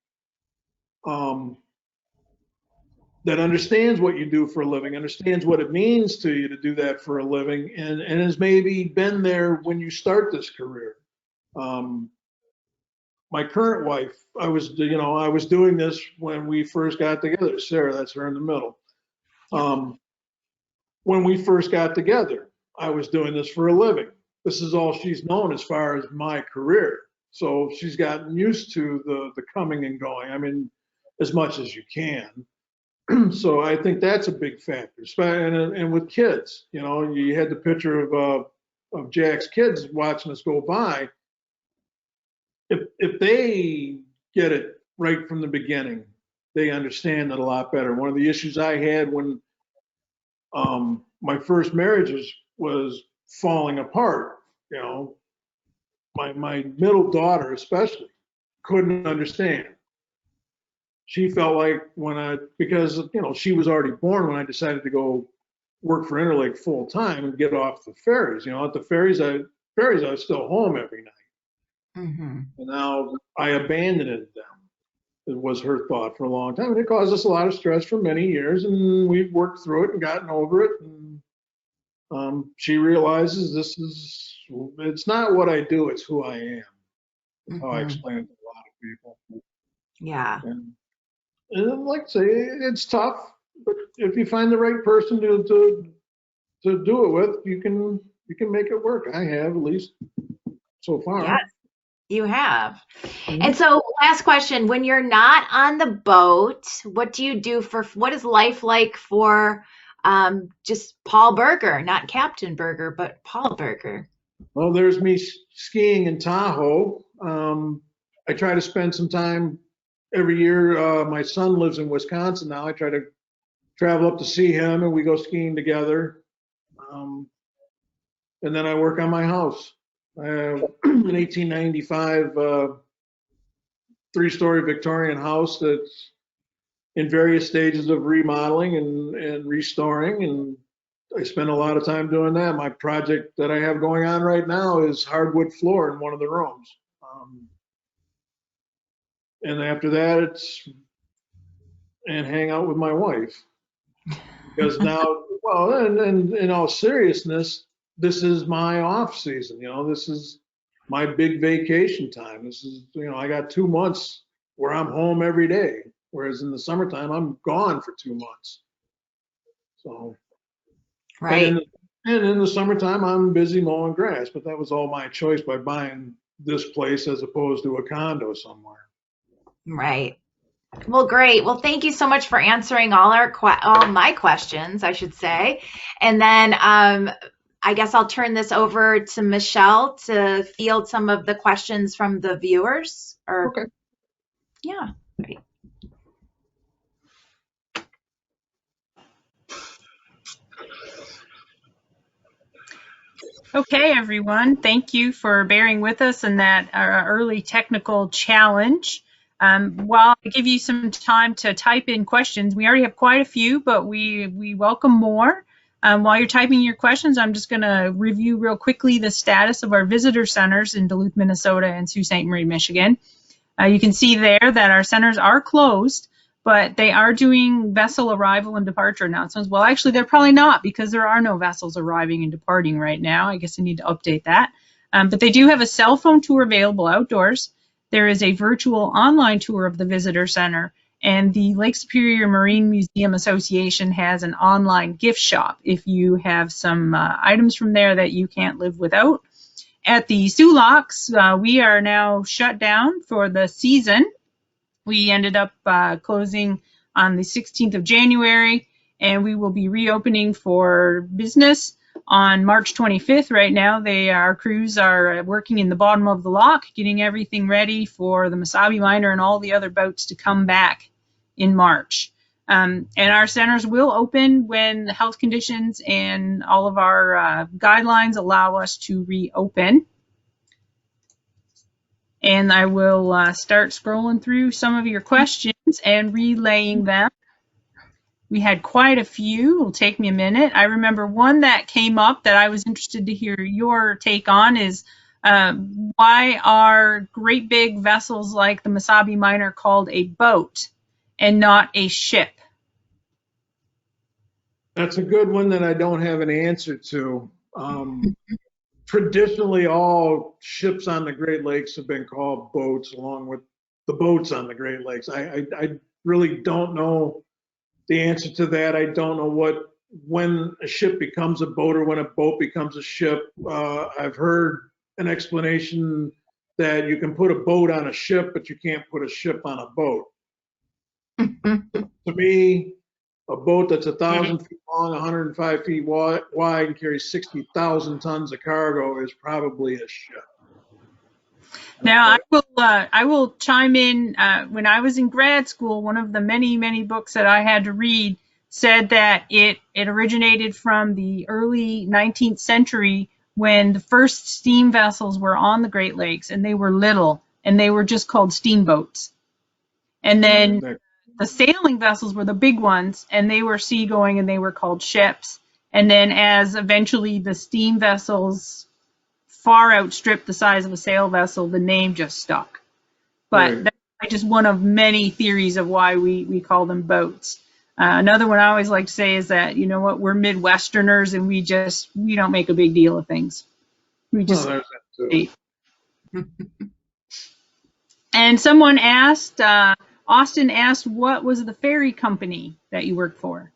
that understands what you do for a living, understands what it means to you to do that for a living, and has maybe been there when you start this career. My current wife, I was doing this when we first got together. Sarah, that's her in the middle. When we first got together, I was doing this for a living. This is all she's known as far as my career. So she's gotten used to the coming and going. I mean, as much as you can. So I think that's a big factor. And with kids, you had the picture of Jack's kids watching us go by. If they get it right from the beginning, they understand it a lot better. One of the issues I had when my first marriage was falling apart, my middle daughter especially couldn't understand. She felt like because she was already born when I decided to go work for Interlake full time and get off the ferries. At the ferries I was still home every night. Mm-hmm. And now I abandoned them. was her thought for a long time. And it caused us a lot of stress for many years, and we've worked through it and gotten over it. And she realizes it's not what I do, it's who I am. That's how I explain it to a lot of people. Yeah. And like I say, it's tough, but if you find the right person to do it with, you can make it work. I have, at least so far. Yes, you have. Mhm. And so, last question: when you're not on the boat, what do you do what is life like for just Paul Berger, not Captain Berger, but Paul Berger? Well, there's me skiing in Tahoe. I try to spend some time every year. My son lives in Wisconsin now. I try to travel up to see him, and we go skiing together. And then I work on my house. I have an 1895 three-story Victorian house that's in various stages of remodeling and restoring, and I spend a lot of time doing that. My project that I have going on right now is hardwood floor in one of the rooms. And after that, and hang out with my wife. Because now, well, and in all seriousness, this is my off season. This is my big vacation time. This is, I got 2 months where I'm home every day, whereas in the summertime I'm gone for 2 months. So, Right. And in the summertime I'm busy mowing grass, but that was all my choice by buying this place as opposed to a condo somewhere. Right. Well, great. Well, thank you so much for answering all my questions, I should say. And then I guess I'll turn this over to Michelle to field some of the questions from the viewers. Okay. Yeah. Great. Okay, everyone. Thank you for bearing with us in that early technical challenge. While I give you some time to type in questions, we already have quite a few, but we welcome more. While you're typing your questions, I'm just going to review real quickly the status of our visitor centers in Duluth, Minnesota and Sault Ste. Marie, Michigan. You can see there that our centers are closed, but they are doing vessel arrival and departure announcements. Well, actually, they're probably not, because there are no vessels arriving and departing right now. I guess I need to update that. But they do have a cell phone tour available outdoors. There is a virtual online tour of the visitor center, and the Lake Superior Marine Museum Association has an online gift shop if you have some items from there that you can't live without. At the Soo Locks, we are now shut down for the season. We ended up closing on the 16th of January, and we will be reopening for business on March 25th. Right now, our crews are working in the bottom of the lock, getting everything ready for the Mesabi Miner and all the other boats to come back in March. And our centers will open when the health conditions and all of our guidelines allow us to reopen. And I will start scrolling through some of your questions and relaying them. We had quite a few. It'll take me a minute. I remember one that came up that I was interested to hear your take on is why are great big vessels like the Mesabi Miner called a boat and not a ship? That's a good one that I don't have an answer to. Traditionally, all ships on the Great Lakes have been called boats, along with the boats on the Great Lakes. I really don't know the answer to that. I don't know when a ship becomes a boat or when a boat becomes a ship. I've heard an explanation that you can put a boat on a ship, but you can't put a ship on a boat. To me, a boat that's 1,000 feet long, 105 feet wide, and carries 60,000 tons of cargo is probably a ship. Now, I will chime in. When I was in grad school, one of the many, many books that I had to read said that it originated from the early 19th century when the first steam vessels were on the Great Lakes, and they were little, and they were just called steamboats. And then the sailing vessels were the big ones, and they were seagoing, and they were called ships. And then as eventually the steam vessels far outstripped the size of a sail vessel, the name just stuck. But just one of many theories of why we call them boats. Another one I always like to say is that, you know what, we're Midwesterners and we don't make a big deal of things. We just, Well, there's that too. And someone asked, Austin asked, what was the ferry company that you worked for?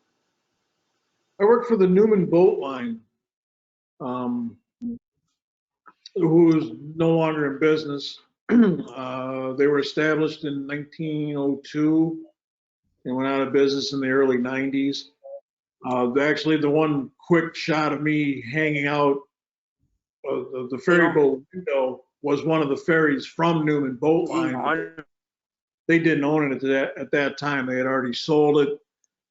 I worked for the Newman Boat Line, who is no longer in business. They were established in 1902 and went out of business in the early 90s. Actually, the one quick shot of me hanging out the ferry boat window was one of the ferries from Newman Boat Line. They didn't own it at that time. They had already sold it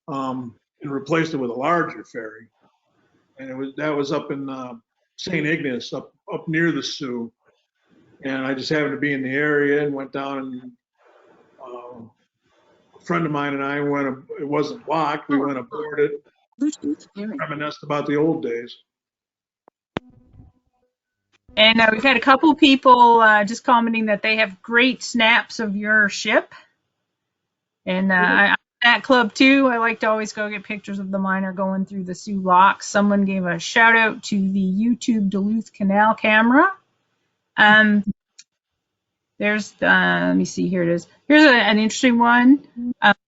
and replaced it with a larger ferry. And that was up in St. Ignace, up near the Sioux. And I just happened to be in the area and went down, and a friend of mine and I it wasn't locked, we went aboard it, reminisced about the old days. And we've had a couple people just commenting that they have great snaps of your ship. And I'm in that club too. I like to always go get pictures of the miner going through the Sioux locks. Someone gave a shout out to the YouTube Duluth Canal camera. There's, let me see, here it is. Here's an interesting one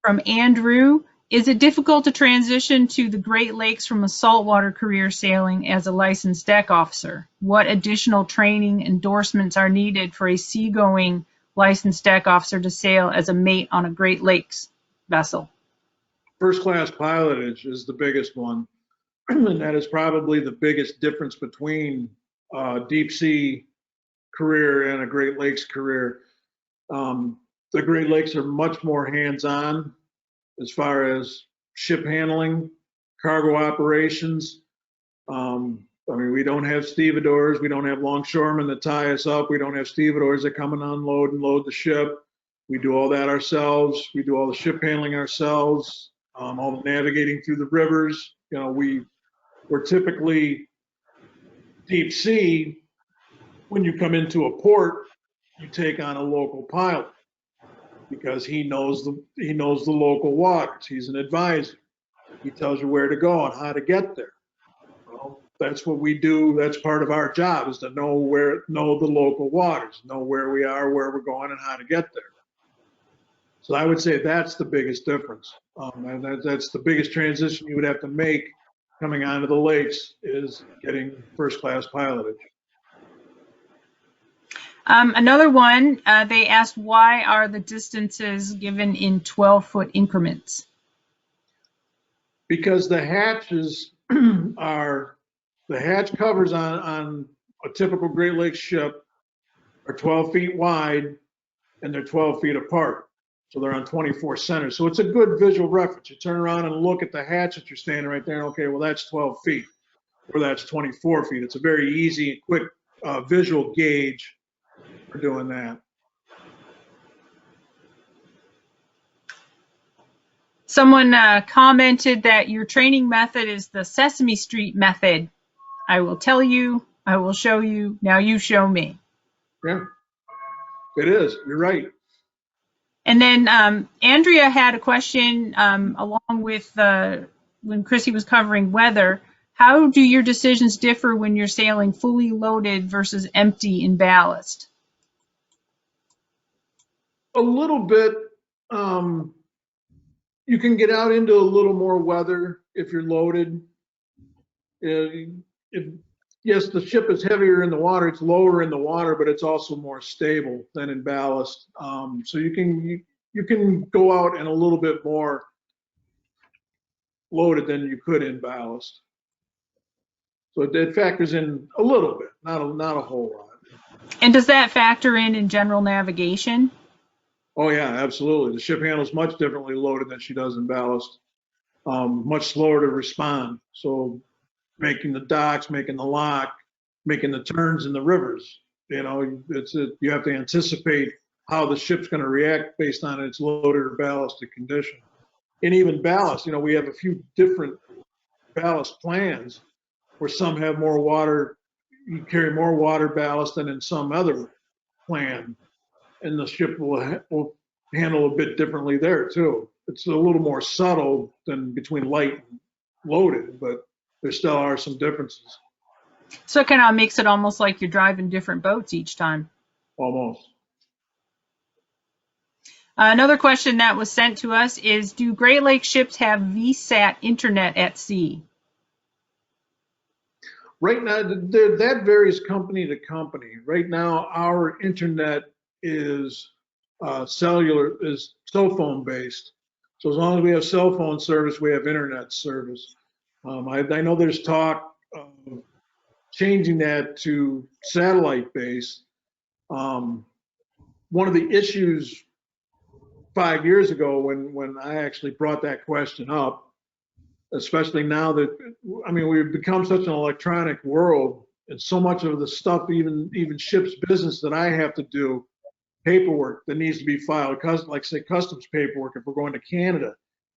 from Andrew. Is it difficult to transition to the Great Lakes from a saltwater career sailing as a licensed deck officer? What additional training endorsements are needed for a seagoing licensed deck officer to sail as a mate on a Great Lakes vessel? First class pilotage is the biggest one. And that is probably the biggest difference between deep sea career and a Great Lakes career. The Great Lakes are much more hands-on as far as ship handling, cargo operations. I mean, we don't have stevedores, we don't have longshoremen that tie us up, we don't have stevedores that come and unload and load the ship. We do all that ourselves. We do all the ship handling ourselves, all the navigating through the rivers. You know, we're typically deep sea. When you come into a port, you take on a local pilot because he knows the local waters. He's an advisor. He tells you where to go and how to get there. Well, that's what we do. That's part of our job, is to know the local waters, know where we are, where we're going, and how to get there. So I would say that's the biggest difference. And that's the biggest transition you would have to make coming onto the lakes, is getting first class pilotage. Another one, they asked, why are the distances given in 12-foot increments? Because the hatches the hatch covers on a typical Great Lakes ship are 12 feet wide and they're 12 feet apart. So they're on 24 centers. So it's a good visual reference. You turn around and look at the hatch that you're standing right there, and okay, well, that's 12 feet or that's 24 feet. It's a very easy and quick visual gauge for doing that. Someone commented that your training method is the Sesame Street method. I will tell you, I will show you, now you show me. Yeah, it is. You're right. And then Andrea had a question along with when Chrissy was covering weather. How do your decisions differ when you're sailing fully loaded versus empty in ballast? A little bit. You can get out into a little more weather if you're loaded. Yes, the ship is heavier in the water, it's lower in the water, but it's also more stable than in ballast. So you can go out and a little bit more loaded than you could in ballast. So it factors in a little bit, not a whole lot. And does that factor in general navigation? Oh yeah, absolutely. The ship handles much differently loaded than she does in ballast. Much slower to respond. So making the docks, making the lock, making the turns in the rivers. You know, you have to anticipate how the ship's going to react based on its loaded or ballasted condition. And even ballast, you know, we have a few different ballast plans where some have more water, you carry more water ballast than in some other plan. And the ship will handle a bit differently there too. It's a little more subtle than between light and loaded, but there still are some differences. So it kind of makes it almost like you're driving different boats each time. Almost. Another question that was sent to us is, do Great Lakes ships have Vsat internet at sea? Right now, that varies company to company. Right now, our internet is cellular, is cell phone based. So as long as we have cell phone service, we have internet service. I know there's talk of changing that to satellite based. One of the issues 5 years ago when I actually brought that question up, especially now that, I mean, we've become such an electronic world, and so much of the stuff, even ships business that I have to do, paperwork that needs to be filed, like say customs paperwork, if we're going to Canada,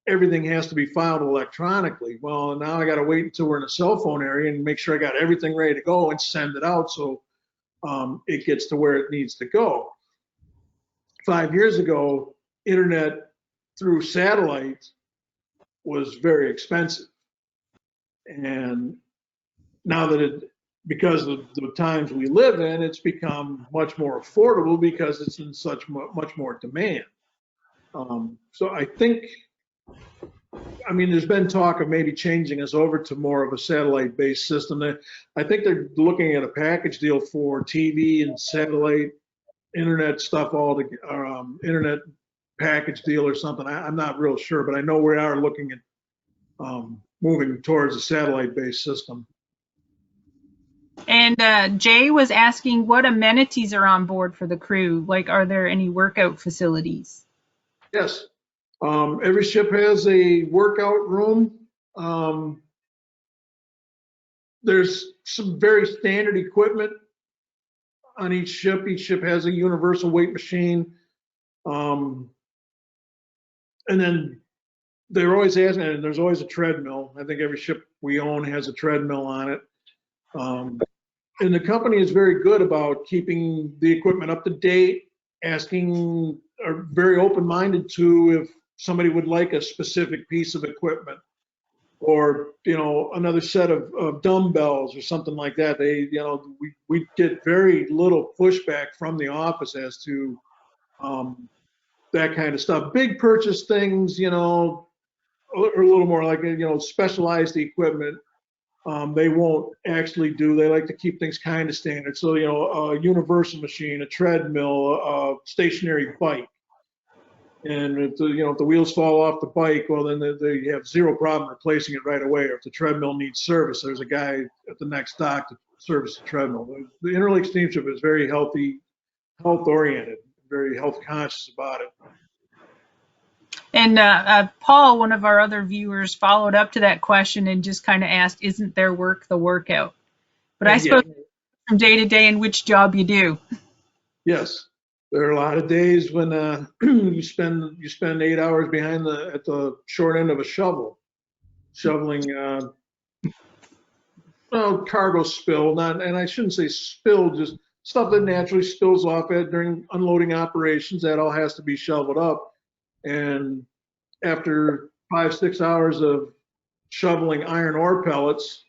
everything has to be filed electronically. Well, now I got to wait until we're in a cell phone area and make sure I got everything ready to go and send it out so it gets to where it needs to go. 5 years ago, internet through satellite was very expensive. And now that because of the times we live in, it's become much more affordable because it's in such much more demand. So I think, I mean, there's been talk of maybe changing us over to more of a satellite-based system. I think they're looking at a package deal for TV and satellite internet stuff all together, internet package deal or something. I'm not real sure, but I know we are looking at moving towards a satellite-based system. And Jay was asking what amenities are on board for the crew. Like, are there any workout facilities? Yes. Every ship has a workout room. There's some very standard equipment on each ship. Each ship has a universal weight machine. And then they're always asking, and there's always a treadmill. I think every ship we own has a treadmill on it. And the company is very good about keeping the equipment up to date, asking, are very open-minded to if somebody would like a specific piece of equipment or, you know, another set of dumbbells or something like that. They, you know, we get very little pushback from the office as to that kind of stuff. Big purchase things, you know, or a little more like, you know, specialized equipment. They won't actually do. They like to keep things kind of standard. So, you know, a universal machine, a treadmill, a stationary bike. And if the, you know, if the wheels fall off the bike, well, then they have zero problem replacing it right away. Or if the treadmill needs service, there's a guy at the next dock to service the treadmill. The Interlake Steamship is very healthy, health-oriented, very health-conscious about it. And Paul, one of our other viewers, followed up to that question and just kind of asked, isn't their work the workout? But I suppose from day to day in which job you do. Yes. There are a lot of days when you spend 8 hours behind at the short end of a shovel, shoveling cargo spill, and I shouldn't say spill, just stuff that naturally spills off during unloading operations. That all has to be shoveled up. And after 5-6 hours of shoveling iron ore pellets,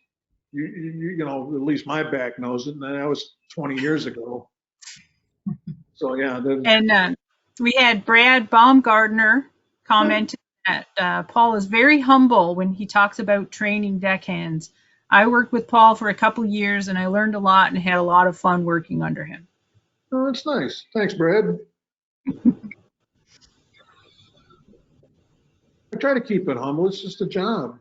you know, at least my back knows it, and that was 20 years ago. So yeah. And we had Brad Baumgardner commented that Paul is very humble when he talks about training deckhands. I worked with Paul for a couple years, and I learned a lot and had a lot of fun working under him. Oh, that's nice. Thanks, Brad. I try to keep it humble. It's just a job.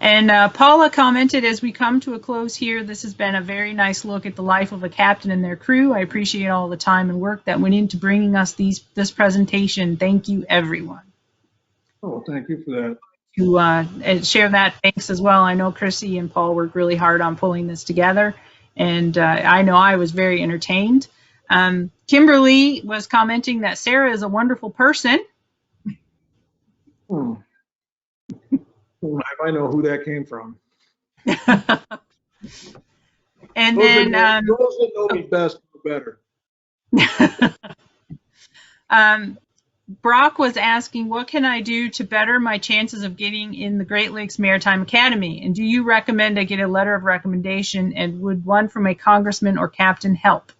And Paula commented, as we come to a close here, this has been a very nice look at the life of a captain and their crew. I appreciate all the time and work that went into bringing us this presentation. Thank you, everyone. Oh, thank you for that. To share that thanks as well. I know Chrissy and Paul worked really hard on pulling this together, and I know I was very entertained. Kimberly was commenting that Sarah is a wonderful person. If I know who that came from. And those then that know me best know better. Brock was asking, what can I do to better my chances of getting in the Great Lakes Maritime Academy? And do you recommend I get a letter of recommendation, and would one from a congressman or captain help?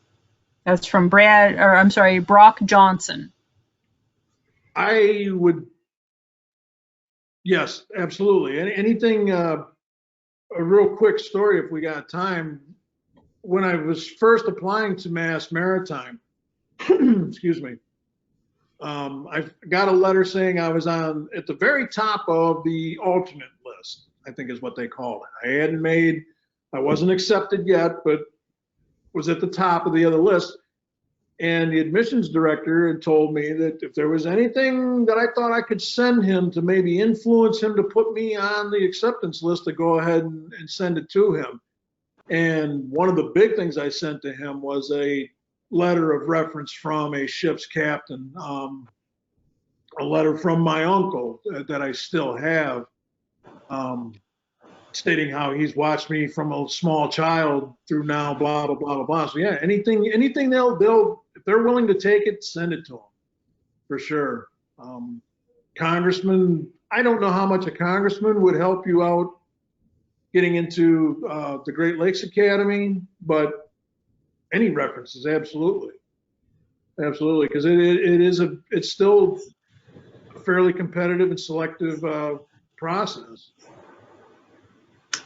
That's from Brock Johnson. I would, yes, absolutely. Anything, a real quick story if we got time. When I was first applying to Mass Maritime, excuse me, I got a letter saying I was at the very top of the alternate list, I think is what they call it. I wasn't accepted yet, but was at the top of the other list. And the admissions director had told me that if there was anything that I thought I could send him to maybe influence him to put me on the acceptance list, to go ahead and send it to him. And one of the big things I sent to him was a letter of reference from a ship's captain, a letter from my uncle that I still have, stating how he's watched me from a small child through now, blah, blah, blah, blah, blah. So yeah, anything if they're willing to take it, send it to them, for sure. Congressman, I don't know how much a congressman would help you out getting into the Great Lakes Academy, but any references, absolutely. Absolutely, because it's still a fairly competitive and selective process.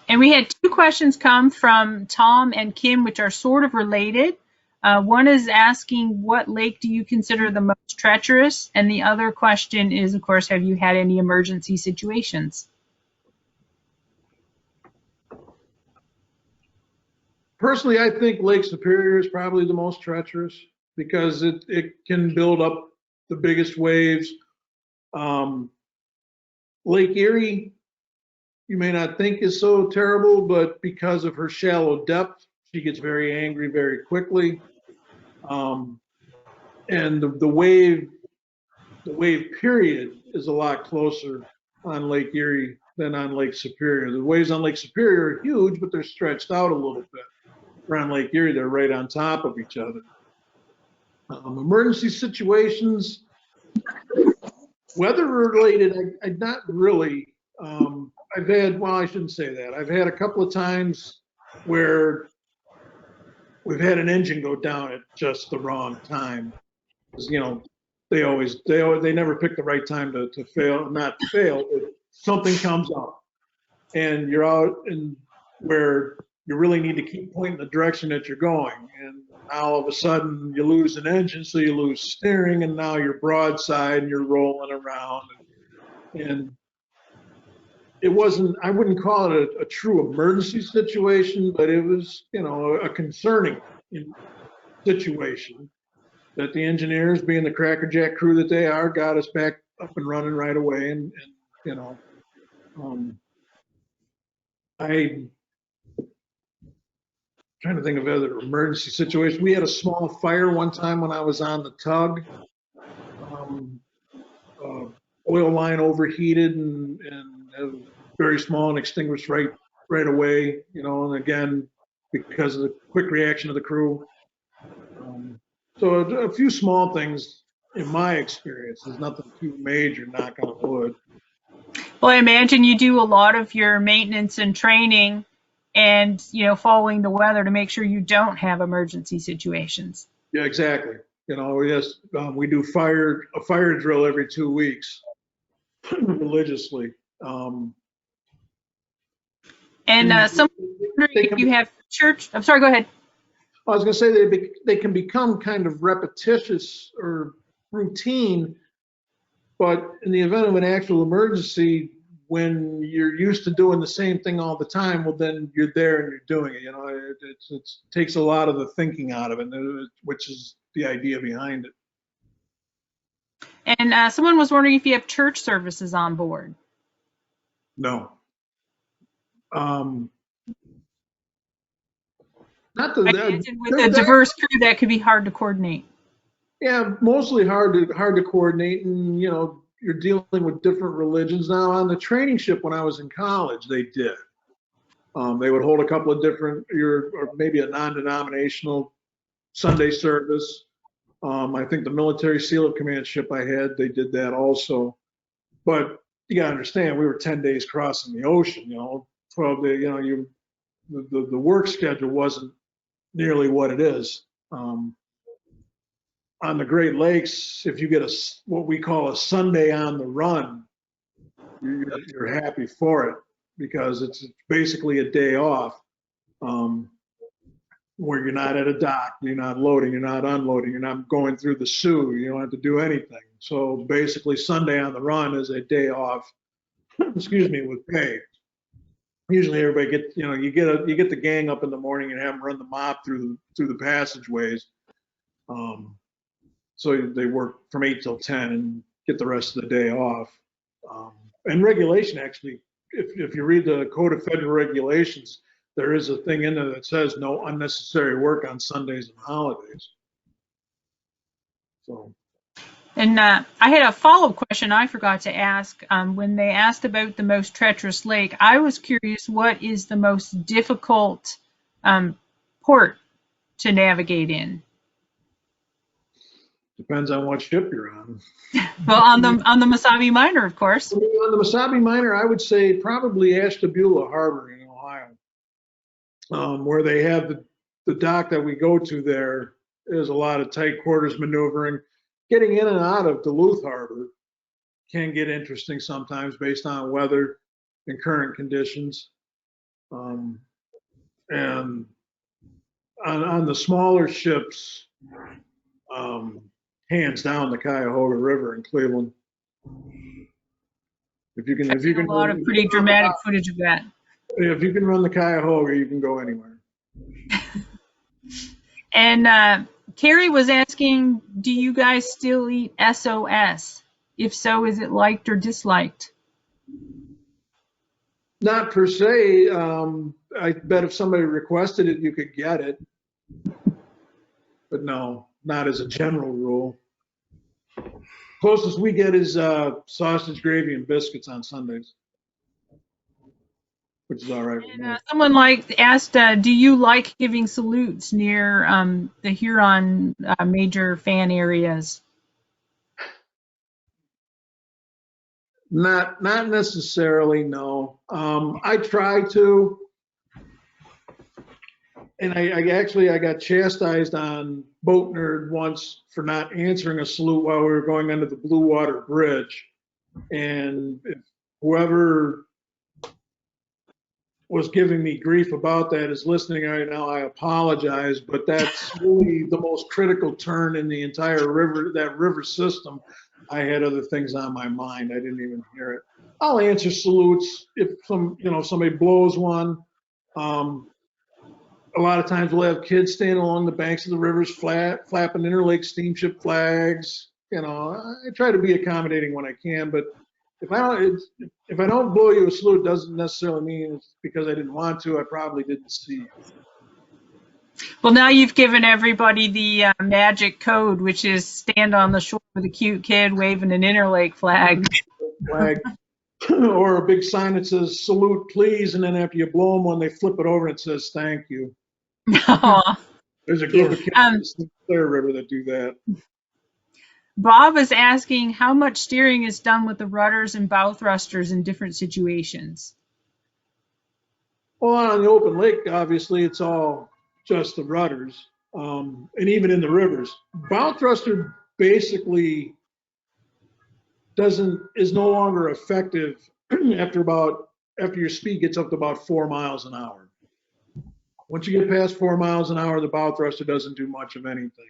And we had two questions come from Tom and Kim, which are sort of related. One is asking, what lake do you consider the most treacherous? And the other question is, of course, have you had any emergency situations? Personally, I think Lake Superior is probably the most treacherous because it can build up the biggest waves. Lake Erie, you may not think is so terrible, but because of her shallow depth, she gets very angry very quickly. And the wave period is a lot closer on Lake Erie than on Lake Superior. The waves on Lake Superior are huge, but they're stretched out a little bit. Around Lake Erie, they're right on top of each other. Emergency situations, weather related, I not really. I've had, well, I shouldn't say that. I've had a couple of times where we've had an engine go down at just the wrong time. Because, you know, they never pick the right time to fail, not to fail, but something comes up and you're out and where you really need to keep pointing the direction that you're going. And now all of a sudden you lose an engine, so you lose steering, and now you're broadside and you're rolling around. And it wasn't, I wouldn't call it a true emergency situation, but it was, you know, a concerning situation that the engineers, being the crackerjack crew that they are, got us back up and running right away. And you know, I'm trying to think of other emergency situations. We had a small fire one time when I was on the tug. Oil line overheated and it was very small and extinguished right away, you know, and again, because of the quick reaction of the crew. So a few small things in my experience. There's nothing too major, knock on wood. Well, I imagine you do a lot of your maintenance and training and, you know, following the weather to make sure you don't have emergency situations. Yeah, exactly. You know, yes, we do a fire drill every 2 weeks religiously. And someone wondering if you have church. I'm sorry, go ahead. I was going to say they can become kind of repetitious or routine, but in the event of an actual emergency, when you're used to doing the same thing all the time, well, then you're there and you're doing it. You know, it takes a lot of the thinking out of it, which is the idea behind it. And someone was wondering if you have church services on board. No. Not I imagine with a diverse crew, that could be hard to coordinate. Yeah, mostly hard to coordinate, and you know, you're dealing with different religions. Now, on the training ship when I was in college, they did. They would hold a couple of different, or maybe a non-denominational Sunday service. I think the military SEAL of Command ship I had, they did that also. But you gotta understand, we were 10 days crossing the ocean, 12 days, the work schedule wasn't nearly what it is. On the Great Lakes, if you get what we call a Sunday on the run, you're happy for it because it's basically a day off, where you're not at a dock, you're not loading, you're not unloading, you're not going through the SUE, you don't have to do anything. So basically Sunday on the run is a day off, excuse me, with pay. Usually everybody gets, you get the gang up in the morning and have them run the mop through the passageways. So they work from 8 till 10 and get the rest of the day off. And regulation, actually, if you read the Code of Federal Regulations, there is a thing in there that says no unnecessary work on Sundays and holidays. So. And I had a follow-up question I forgot to ask. When they asked about the most treacherous lake, I was curious, what is the most difficult port to navigate in? Depends on what ship you're on. Well, on the Mesabi Miner, of course. On the Masabi Miner, I would say probably Ashtabula Harbor in Ohio, where they have the dock that we go to there. There's a lot of tight quarters maneuvering. Getting in and out of Duluth Harbor can get interesting sometimes based on weather and current conditions. And on the smaller ships, hands down the Cuyahoga River in Cleveland. If you can, A lot of pretty dramatic footage of that. If you can run the Cuyahoga, you can go anywhere. And Carrie was asking, do you guys still eat SOS? If so, is it liked or disliked? Not per se. I bet if somebody requested it, you could get it. But no, not as a general rule. Closest we get is sausage, gravy, and biscuits on Sundays, which is all right. And someone asked, do you like giving salutes near the Huron major fan areas? Not necessarily, no. I try to, and I got chastised on Boat Nerd once for not answering a salute while we were going under the Blue Water Bridge, and if whoever was giving me grief about that is listening right now, I apologize, but that's really the most critical turn in the entire river system. I had other things on my mind. I didn't even hear it. I'll answer salutes if somebody blows one. A lot of times we'll have kids standing along the banks of the rivers flapping interlake steamship flags. I try to be accommodating when I can, but if I don't blow you a salute, doesn't necessarily mean it's because I didn't want to. I probably didn't see you. Well, now you've given everybody the magic code, which is stand on the shore with a cute kid waving an interlake flag. Or a big sign that says salute please, and then after you blow them one, they flip it over and it says thank you. There's a group of kids in the Clear River that do that. Bob is asking how much steering is done with the rudders and bow thrusters in different situations. Well, on the open lake, obviously, it's all just the rudders, and even in the rivers. Bow thruster basically is no longer effective after your speed gets up to about 4 miles an hour. Once you get past 4 miles an hour, the bow thruster doesn't do much of anything.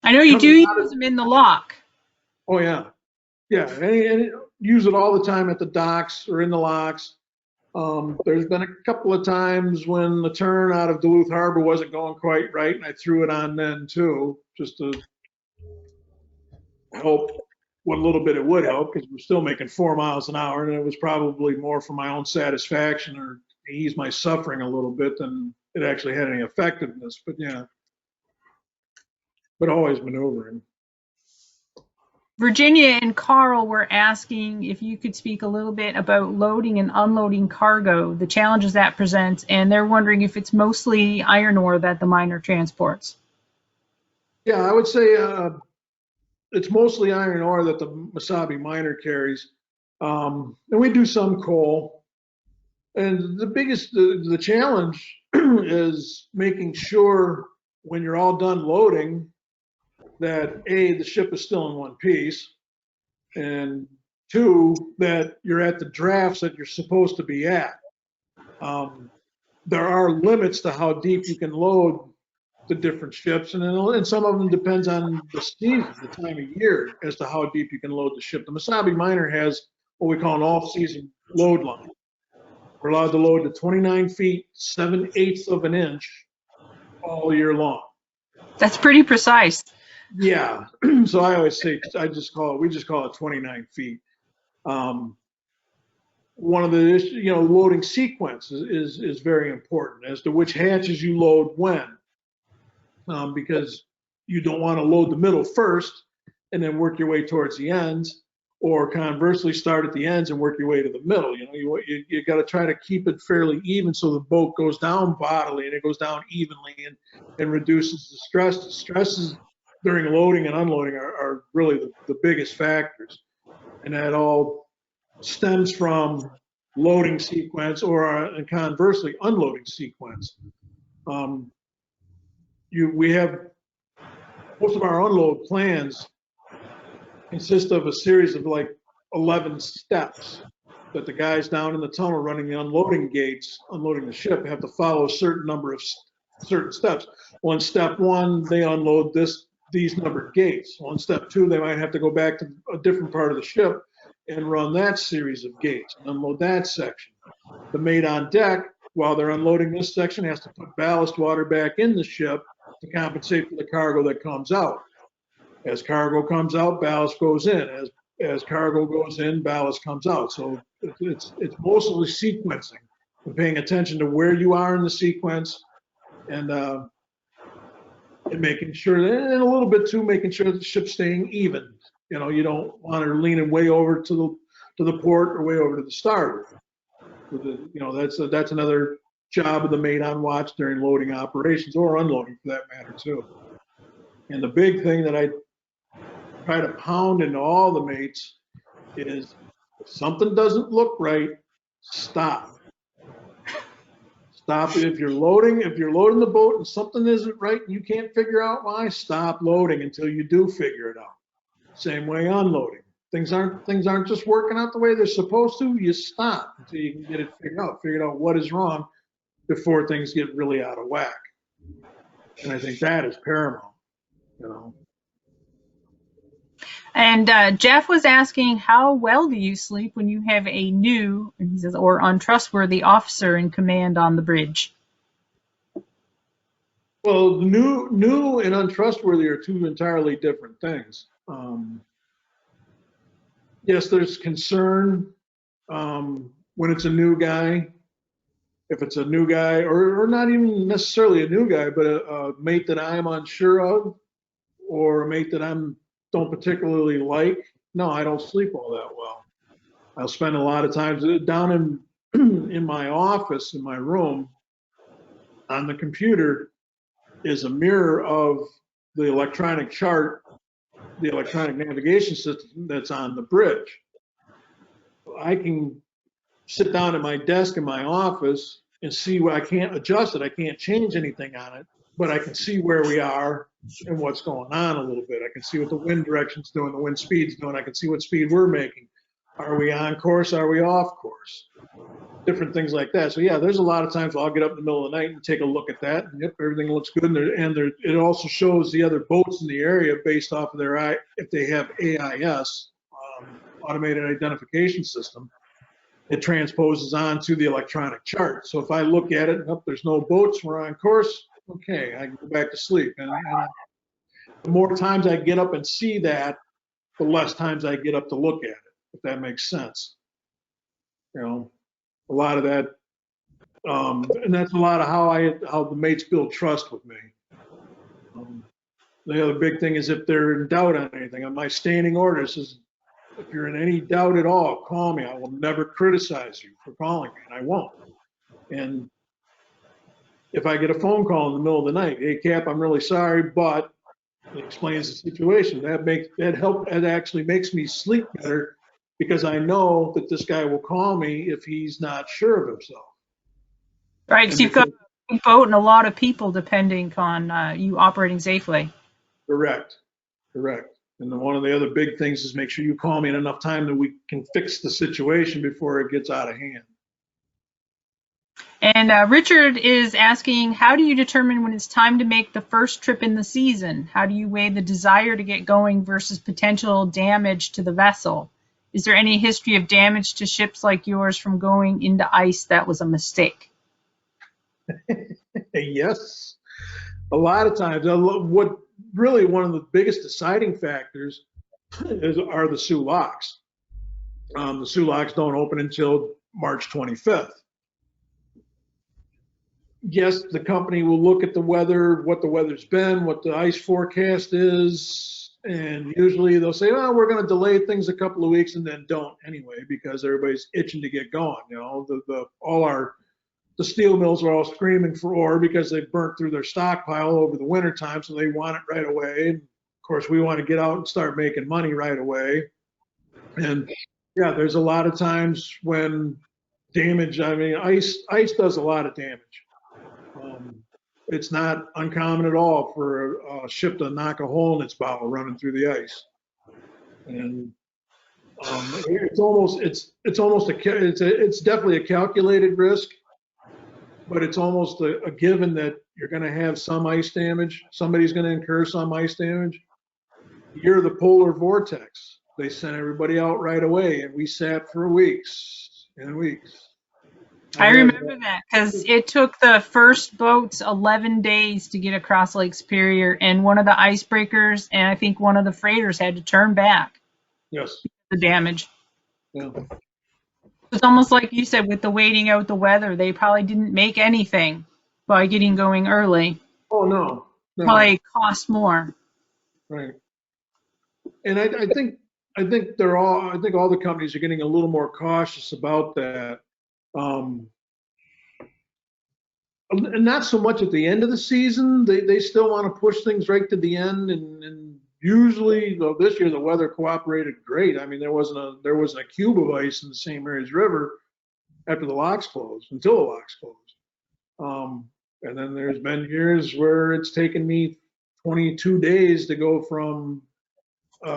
I know you do use them in the lock. Oh yeah, and use it all the time at the docks or in the locks. There's been a couple of times when the turn out of Duluth Harbor wasn't going quite right, and I threw it on then too, just to help what little bit it would help, because we're still making 4 miles an hour, and it was probably more for my own satisfaction or to ease my suffering a little bit than it actually had any effectiveness. But yeah, but always maneuvering. Virginia and Carl were asking if you could speak a little bit about loading and unloading cargo, the challenges that presents, and they're wondering if it's mostly iron ore that the miner transports. Yeah, I would say it's mostly iron ore that the Mesabi Miner carries. And we do some coal. And the challenge is making sure when you're all done loading that A, the ship is still in one piece, and two, that you're at the drafts that you're supposed to be at. There are limits to how deep you can load the different ships, and some of them depends on the season, the time of year, as to how deep you can load the ship. The Masabi Miner has what we call an off-season load line. We're allowed to load to 29 feet, 7/8 of an inch all year long. That's pretty precise. Yeah, so I always say, we just call it 29 feet. One of the issues, loading sequence is very important as to which hatches you load when, because you don't want to load the middle first and then work your way towards the ends, or conversely start at the ends and work your way to the middle. You got to try to keep it fairly even so the boat goes down bodily and it goes down evenly and reduces the stress. The stresses during loading and unloading are really the biggest factors, and that all stems from loading sequence or and conversely unloading sequence. We have most of our unload plans consist of a series of like 11 steps that the guys down in the tunnel running the unloading gates, unloading the ship, have to follow a certain number of certain steps. On step one, they unload these numbered gates. On step two, they might have to go back to a different part of the ship and run that series of gates and unload that section. The mate on deck, while they're unloading this section, has to put ballast water back in the ship to compensate for the cargo that comes out. As cargo comes out, ballast goes in. As cargo goes in, ballast comes out. So it's mostly sequencing and paying attention to where you are in the sequence, and making sure, and a little bit too, making sure the ship's staying even. You don't want her leaning way over to the port or way over to the starboard. That's another job of the mate on watch during loading operations, or unloading for that matter too. And the big thing that I try to pound into all the mates is, if something doesn't look right, stop. Stop. If you're loading the boat and something isn't right and you can't figure out why, stop loading until you do figure it out. Same way unloading. Things aren't just working out the way they're supposed to. You stop until you can get it figured out what is wrong before things get really out of whack. And I think that is paramount. And Jeff was asking, how well do you sleep when you have a new, he says, or untrustworthy officer in command on the bridge? Well, new and untrustworthy are two entirely different things. Yes, there's concern when it's a new guy. If it's a new guy, or not even necessarily a new guy, but a mate that I'm unsure of, or a mate that don't particularly like, no, I don't sleep all that well. I'll spend a lot of times down in my office, in my room, on the computer is a mirror of the electronic chart, the electronic navigation system that's on the bridge. I can sit down at my desk in my office and see what I can't adjust it. I can't change anything on it, but I can see where we are and what's going on a little bit. I can see what the wind direction's doing, the wind speed's doing. I can see what speed we're making. Are we on course? Are we off course? Different things like that. So yeah, there's a lot of times where I'll get up in the middle of the night and take a look at that, and yep, everything looks good. And it also shows the other boats in the area based off of if they have AIS, automated identification system. It transposes onto the electronic chart. So if I look at it, and there's no boats, we're on course, okay, I can go back to sleep. And the more times I get up and see that, the less times I get up to look at it, if that makes sense. A lot of that, and that's a lot of how the mates build trust with me. The other big thing is if they're in doubt on anything. On my standing orders is, if you're in any doubt at all, call me. I will never criticize you for calling me, and I won't. And if I get a phone call in the middle of the night, hey Cap, I'm really sorry, but it explains the situation. That actually makes me sleep better, because I know that this guy will call me if he's not sure of himself. Right, because you've got a big boat and a lot of people depending on you operating safely. Correct. And then one of the other big things is make sure you call me in enough time that we can fix the situation before it gets out of hand. And Richard is asking, how do you determine when it's time to make the first trip in the season? How do you weigh the desire to get going versus potential damage to the vessel? Is there any history of damage to ships like yours from going into ice that was a mistake? Yes, a lot of times. What really one of the biggest deciding factors are the Soo locks. The Soo locks don't open until March 25th. Yes, the company will look at the weather, what the weather's been, what the ice forecast is, and usually they'll say, "Oh, we're going to delay things a couple of weeks," and then don't anyway, because everybody's itching to get going. You know, the steel mills are all screaming for ore because they've burnt through their stockpile over the winter time, so they want it right away. And of course, we want to get out and start making money right away. And yeah, there's a lot of times when damage. I mean, ice does a lot of damage. It's not uncommon at all for a ship to knock a hole in its bow running through the ice. And it's definitely a calculated risk, but it's almost a given that you're going to have some ice damage. Somebody's going to incur some ice damage. You're the polar vortex. They sent everybody out right away, and we sat for weeks and weeks. I remember that because it took the first boats 11 days to get across Lake Superior, and one of the icebreakers and I think one of the freighters had to turn back. Yes. The damage. Yeah. It's almost like you said with the waiting out the weather. They probably didn't make anything by getting going early. Oh no. Probably cost more. Right. And I think all the companies are getting a little more cautious about that. And not so much at the end of the season. They still want to push things right to the end, and usually, though, this year the weather cooperated great. I mean, there wasn't a cube of ice in the St. Mary's River until the locks closed. And then there's been years where it's taken me 22 days to go from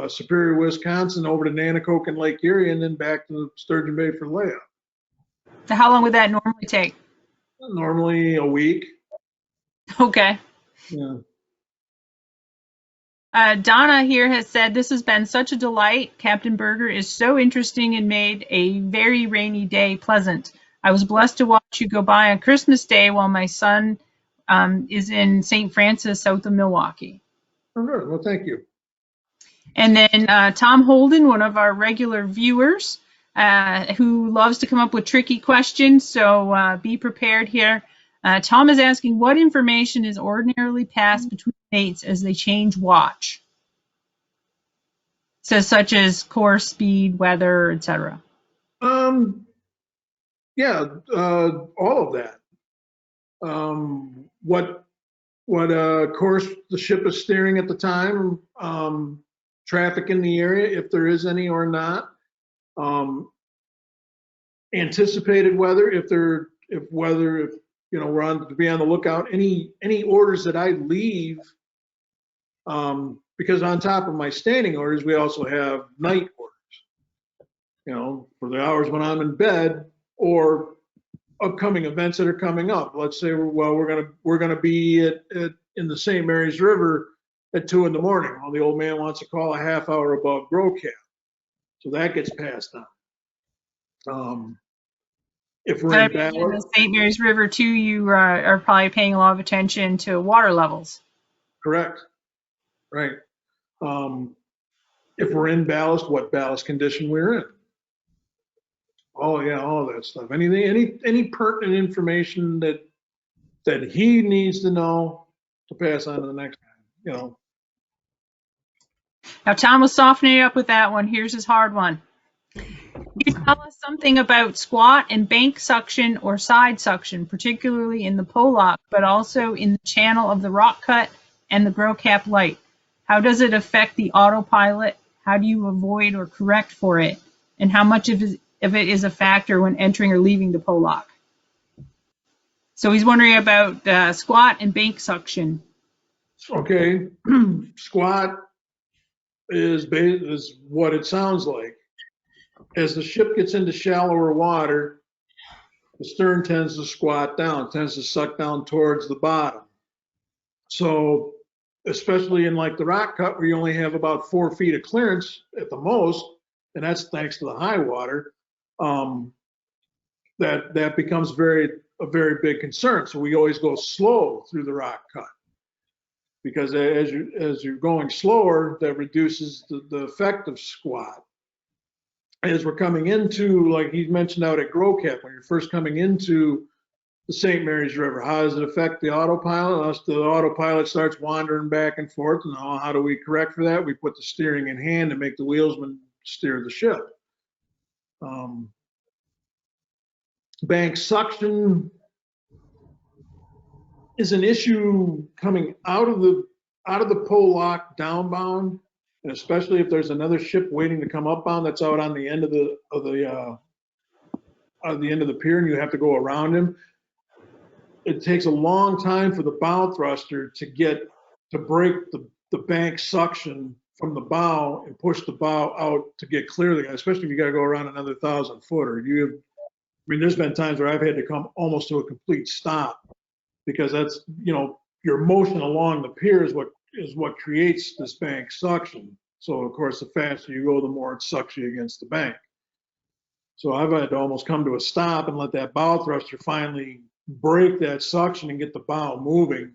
Superior, Wisconsin, over to Nanticoke and Lake Erie, and then back to Sturgeon Bay for layup. So how long would that normally take? Normally a week. Okay. Yeah. Donna here has said, this has been such a delight. Captain Berger is so interesting and made a very rainy day pleasant. I was blessed to watch you go by on Christmas Day while my son is in St. Francis, south of Milwaukee. Oh, good. Well, thank you. And then Tom Holden, one of our regular viewers, who loves to come up with tricky questions, so be prepared here. Tom is asking, what information is ordinarily passed between mates as they change watch? So such as course, speed, weather, etc. Yeah, all of that. What course the ship is steering at the time, traffic in the area, if there is any or not, anticipated weather, if we're on to be on the lookout, any orders that I leave, because on top of my standing orders, we also have night orders, for the hours when I'm in bed or upcoming events that are coming up. Let's say, well, we're gonna be in the St. Mary's River at 2 in the morning. Well, the old man wants to call a half hour above GroCap, so that gets passed on. If we're in the St. Mary's River too, you are probably paying a lot of attention to water levels. Correct. Right. If we're in ballast, what ballast condition we're in. Oh yeah, all that stuff. Any pertinent information that he needs to know to pass on to the next guy. Now, Tom was softening it up with that one. Here's his hard one. Can you tell us something about squat and bank suction or side suction, particularly in the Pollock, but also in the channel of the rock cut and the grow cap light? How does it affect the autopilot? How do you avoid or correct for it? And how much of it is a factor when entering or leaving the Pollock? So he's wondering about squat and bank suction. Okay, squat is what it sounds like. As the ship gets into shallower water, the stern tends to squat down, tends to suck down towards the bottom. So, especially in like the rock cut where you only have about 4 feet of clearance at the most, and that's thanks to the high water, that becomes a very big concern. So we always go slow through the rock cut, because as you're going slower, that reduces the effect of squat. As we're coming into, like he mentioned out at Grow Cap, when you're first coming into the St. Mary's River, how does it affect the autopilot? The autopilot starts wandering back and forth, and how do we correct for that? We put the steering in hand and make the wheelsman steer the ship. Bank suction is an issue coming out of the Pollock downbound, and especially if there's another ship waiting to come upbound that's out on the end of the pier, and you have to go around him. It takes a long time for the bow thruster to break the bank suction from the bow and push the bow out to get clearly, especially if you got to go around another 1,000-footer. There's been times where I've had to come almost to a complete stop, because that's, your motion along the pier is what creates this bank suction. So of course, the faster you go, the more it sucks you against the bank. So I've had to almost come to a stop and let that bow thruster finally break that suction and get the bow moving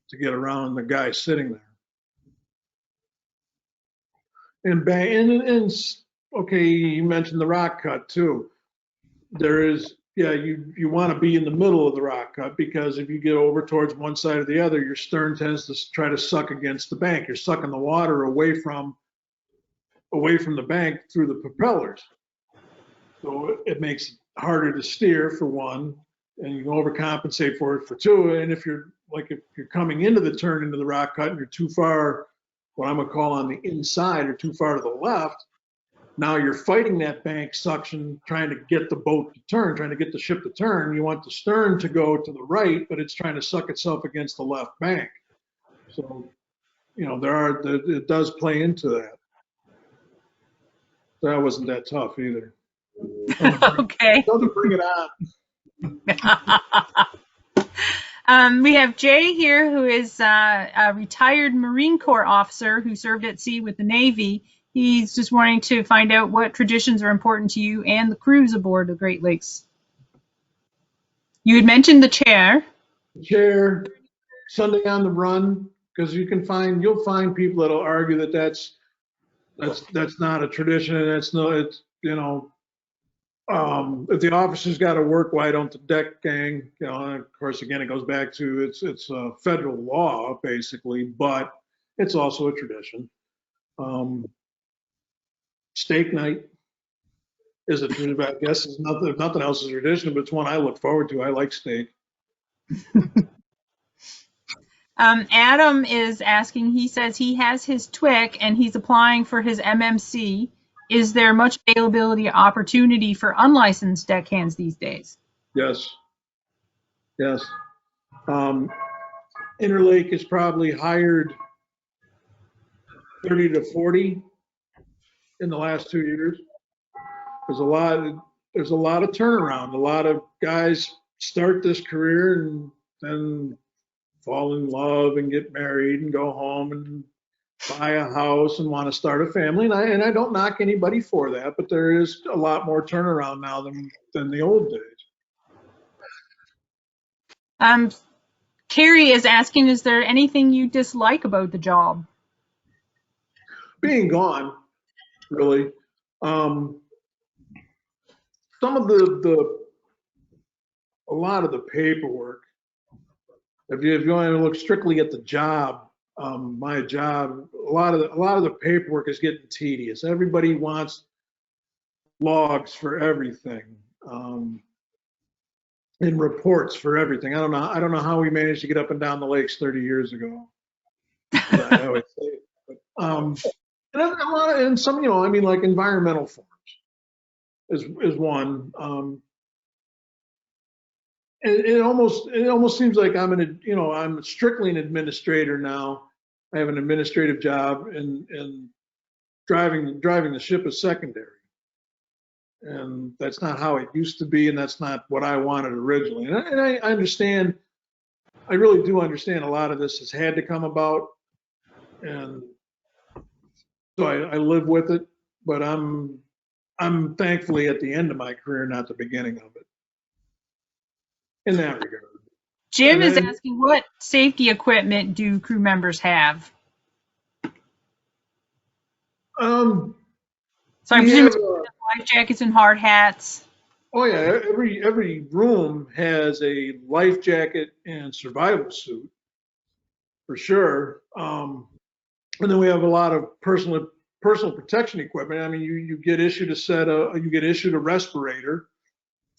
to get around the guy sitting there. And okay, you mentioned the rock cut too. You want to be in the middle of the rock cut, because if you get over towards one side or the other, your stern tends to try to suck against the bank. You're sucking the water away from the bank through the propellers. So it makes it harder to steer, for one, and you can overcompensate for it for two. And if you're coming into the turn into the rock cut and you're too far, what I'm gonna call on the inside, or too far to the left, now you're fighting that bank suction, trying to get the boat to turn, trying to get the ship to turn. You want the stern to go to the right, but it's trying to suck itself against the left bank. So, it does play into that. That wasn't that tough either. Okay. Doesn't bring it on. We have Jay here, who is a retired Marine Corps officer who served at sea with the Navy. He's just wanting to find out what traditions are important to you and the crews aboard the Great Lakes. You had mentioned the chair. Chair, Sunday on the run, because you'll find people that'll argue that that's not a tradition, and if the officers got to work, why don't the deck gang? And of course, again, it goes back to it's a federal law basically, but it's also a tradition. Steak night is a tradition, but I guess if nothing else is a tradition, but it's one I look forward to. I like steak. Adam is asking, he says he has his TWIC and he's applying for his MMC. Is there much availability or opportunity for unlicensed deckhands these days? Yes. Interlake has probably hired 30 to 40 in the last 2 years. There's a lot of turnaround. A lot of guys start this career and then fall in love and get married and go home and buy a house and want to start a family. And I don't knock anybody for that, but there is a lot more turnaround now than the old days. Carrie is asking, is there anything you dislike about the job? Being gone, really. Some of a lot of the paperwork, if you want to look strictly at the job, my job, a lot of the paperwork is getting tedious. Everybody wants logs for everything, and reports for everything. I don't know how we managed to get up and down the lakes 30 years ago. I always say it. But, and some, I mean, like environmental forms is one. It almost seems like I'm strictly an administrator now. I have an administrative job, and driving the ship is secondary. And that's not how it used to be, and that's not what I wanted originally. And I understand, I really do understand a lot of this has had to come about, and so I live with it. But I'm thankfully at the end of my career, not the beginning of it. In that regard. Jim is asking, what safety equipment do crew members have? So I presume it's life jackets and hard hats. Oh yeah, every room has a life jacket and survival suit for sure. And then we have a lot of personal protection equipment. I mean, you get issued a respirator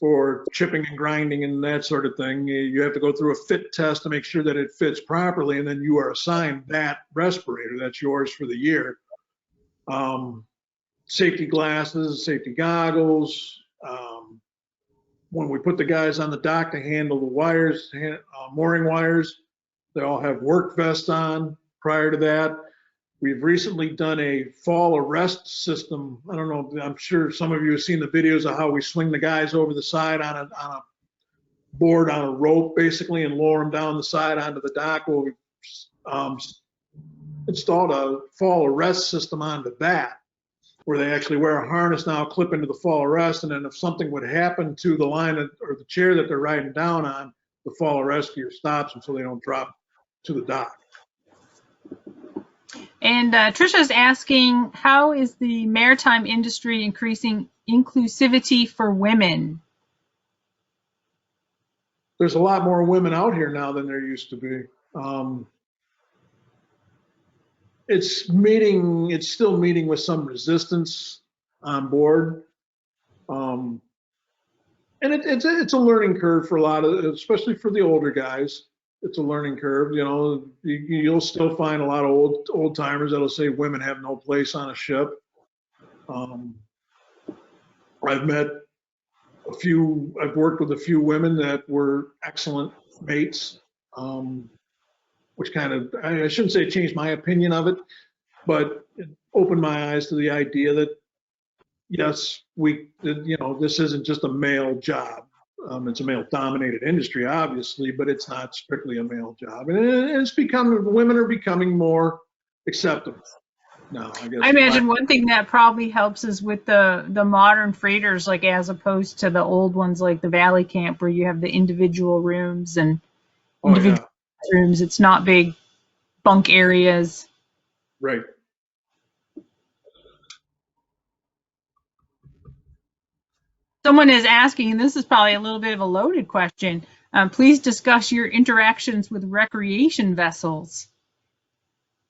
for chipping and grinding and that sort of thing. You have to go through a fit test to make sure that it fits properly, and then you are assigned that respirator. That's yours for the year. Safety glasses, safety goggles. When we put the guys on the dock to handle the wires, mooring wires, they all have work vests on. Prior to that, we've recently done a fall arrest system. I don't know, I'm sure some of you have seen the videos of how we swing the guys over the side on a board on a rope, basically, and lower them down the side onto the dock. Well, we've installed a fall arrest system onto that, where they actually wear a harness now, clip into the fall arrest, and then if something would happen to the line or the chair that they're riding down on, the fall arrest gear stops them so they don't drop to the dock. And Trisha's asking, how is the maritime industry increasing inclusivity for women? There's a lot more women out here now than there used to be. It's still meeting with some resistance on board. And it's a learning curve for a lot of, especially for the older guys. It's a learning curve. You'll still find a lot of old timers that'll say women have no place on a ship. I've worked with a few women that were excellent mates, which kind of, I shouldn't say changed my opinion of it, but it opened my eyes to the idea that, yes, this isn't just a male job. It's a male-dominated industry, obviously, but it's not strictly a male job. And women are becoming more acceptable now, I guess. I imagine one thing that probably helps is with the modern freighters, like as opposed to the old ones like the Valley Camp, where you have the individual rooms and individual rooms. It's not big bunk areas. Right. Someone is asking, and this is probably a little bit of a loaded question, please discuss your interactions with recreation vessels.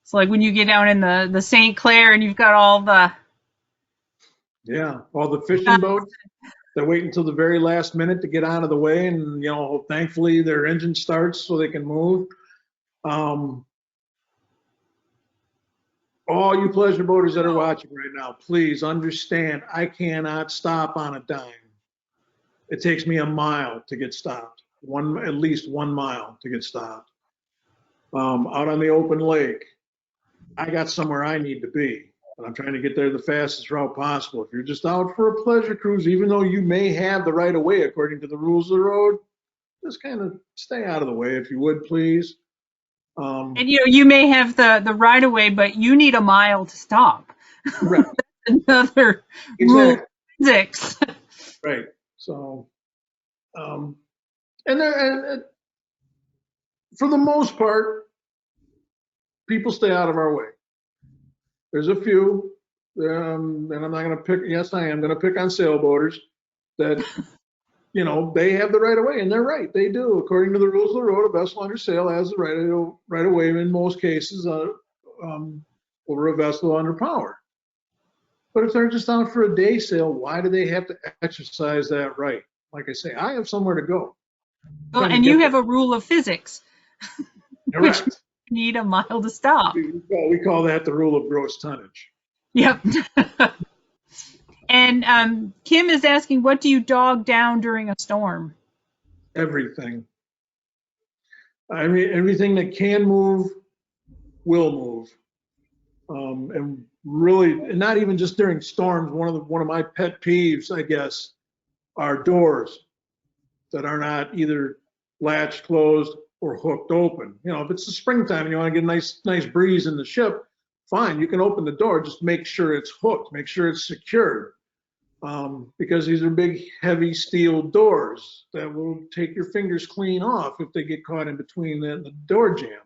So like when you get down in the St. Clair and you've got all the... Yeah, all the fishing boats that wait until the very last minute to get out of the way, and thankfully their engine starts so they can move. All you pleasure boaters that are watching right now, please understand, I cannot stop on a dime. It takes me a mile to get stopped, at least 1 mile to get stopped. Out on the open lake, I got somewhere I need to be, and I'm trying to get there the fastest route possible. If you're just out for a pleasure cruise, even though you may have the right of way according to the rules of the road, just kind of stay out of the way if you would, please. And you may have the right of way, but you need a mile to stop. Right. Another rule of physics. Right. So, and for the most part, people stay out of our way. There's a few, and I'm not going to pick. Yes, I am going to pick on sailboaters that they have the right of way, and they're right. They do. According to the rules of the road, a vessel under sail has the right of way in most cases over a vessel under power. But if they're just out for a day sail, why do they have to exercise that right? Like I say, I have somewhere to go. Well, and you have a rule of physics, which Correct. you need a mile to stop. We call that the rule of gross tonnage. Yep. And Kim is asking, what do you dog down during a storm? Everything. I mean, everything that can move will move. And really, and not even just during storms. One of my pet peeves, I guess, are doors that are not either latched closed or hooked open. If it's the springtime and you want to get a nice breeze in the ship, fine, you can open the door. Just make sure it's hooked. Make sure it's secured. Because these are big, heavy steel doors that will take your fingers clean off if they get caught in between the door jam.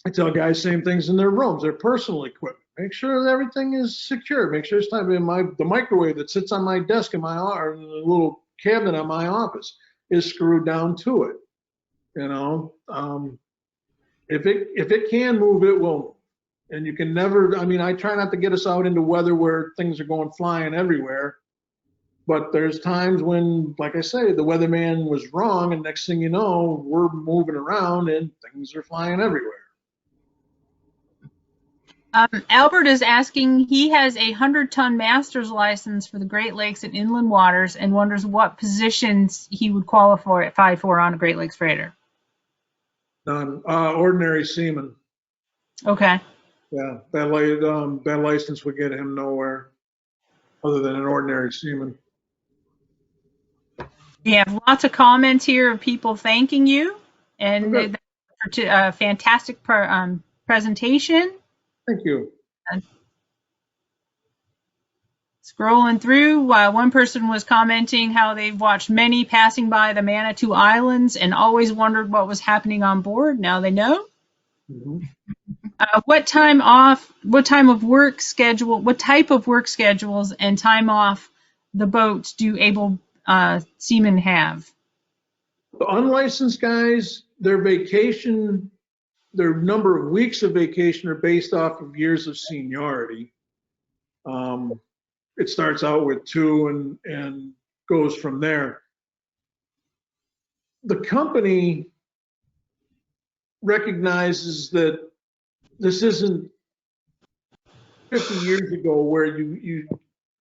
I tell guys same things in their rooms, their personal equipment. Make sure that everything is secure. Make sure it's time. The microwave that sits on my desk in the little cabinet on my office is screwed down to it. If it can move, it will move. And you can never, I try not to get us out into weather where things are going flying everywhere. But there's times when, like I say, the weatherman was wrong, and next thing you know, we're moving around and things are flying everywhere. Albert is asking, he has a 100-ton master's license for the Great Lakes and inland waters and wonders what positions he would qualify for on a Great Lakes freighter. Ordinary seaman. Okay. Yeah, that license would get him nowhere other than an ordinary seaman. We have lots of comments here of people thanking you and a fantastic presentation. Thank you. Scrolling through, one person was commenting how they've watched many passing by the Manitou Islands and always wondered what was happening on board. Now they know. Mm-hmm. What type of work schedules and time off the boats do able seamen have? The unlicensed guys, their number of weeks of vacation are based off of years of seniority. It starts out with 2 and goes from there. The company recognizes that this isn't 50 years ago where you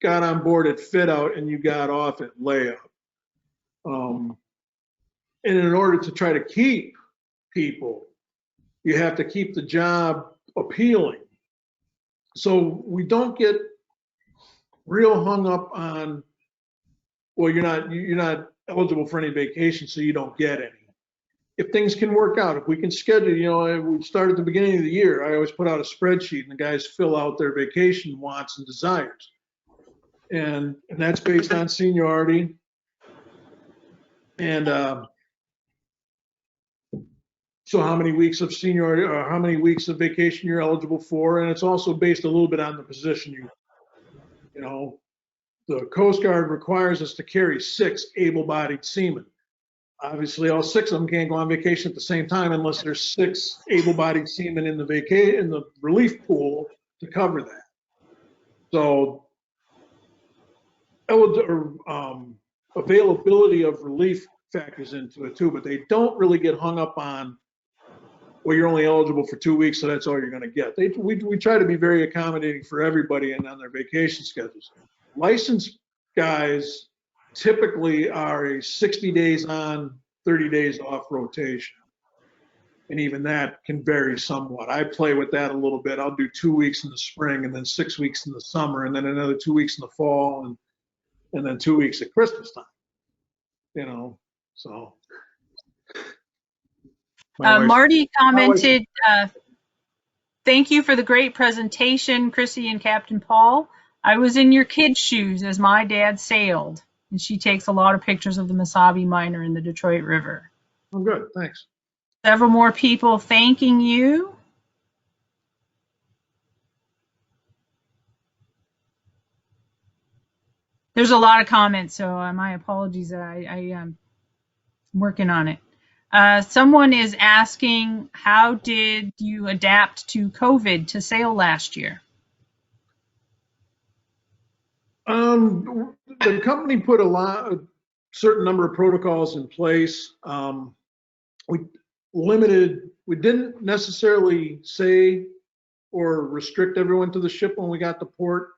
got on board at fit out and you got off at layup. And in order to try to keep people, you have to keep the job appealing. So we don't get real hung up on, well, you're not eligible for any vacation, so you don't get any. If things can work out, if we can schedule, we start at the beginning of the year. I always put out a spreadsheet and the guys fill out their vacation wants and desires. And that's based on seniority. And so how many weeks of seniority or how many weeks of vacation you're eligible for. And it's also based a little bit on the position the Coast Guard requires us to carry 6 able-bodied seamen. Obviously, all 6 of them can't go on vacation at the same time unless there's 6 able-bodied seamen in the relief pool to cover that. So, availability of relief factors into it too, but they don't really get hung up on, well, you're only eligible for 2 weeks, so that's all you're going to get. We try to be very accommodating for everybody and on their vacation schedules. Licensed guys typically are a 60 days on, 30 days off rotation. And even that can vary somewhat. I play with that a little bit. I'll do 2 weeks in the spring and then 6 weeks in the summer and then another 2 weeks in the fall and then 2 weeks at Christmas time, so. Marty commented, thank you for the great presentation, Chrissy and Captain Paul. I was in your kids' shoes as my dad sailed, and she takes a lot of pictures of the Mesabi Miner in the Detroit River. Oh, good, thanks. Several more people thanking you. There's a lot of comments, so my apologies. I'm working on it. Someone is asking, how did you adapt to COVID to sail last year? The company put a certain number of protocols in place. We didn't necessarily say or restrict everyone to the ship when we got to port.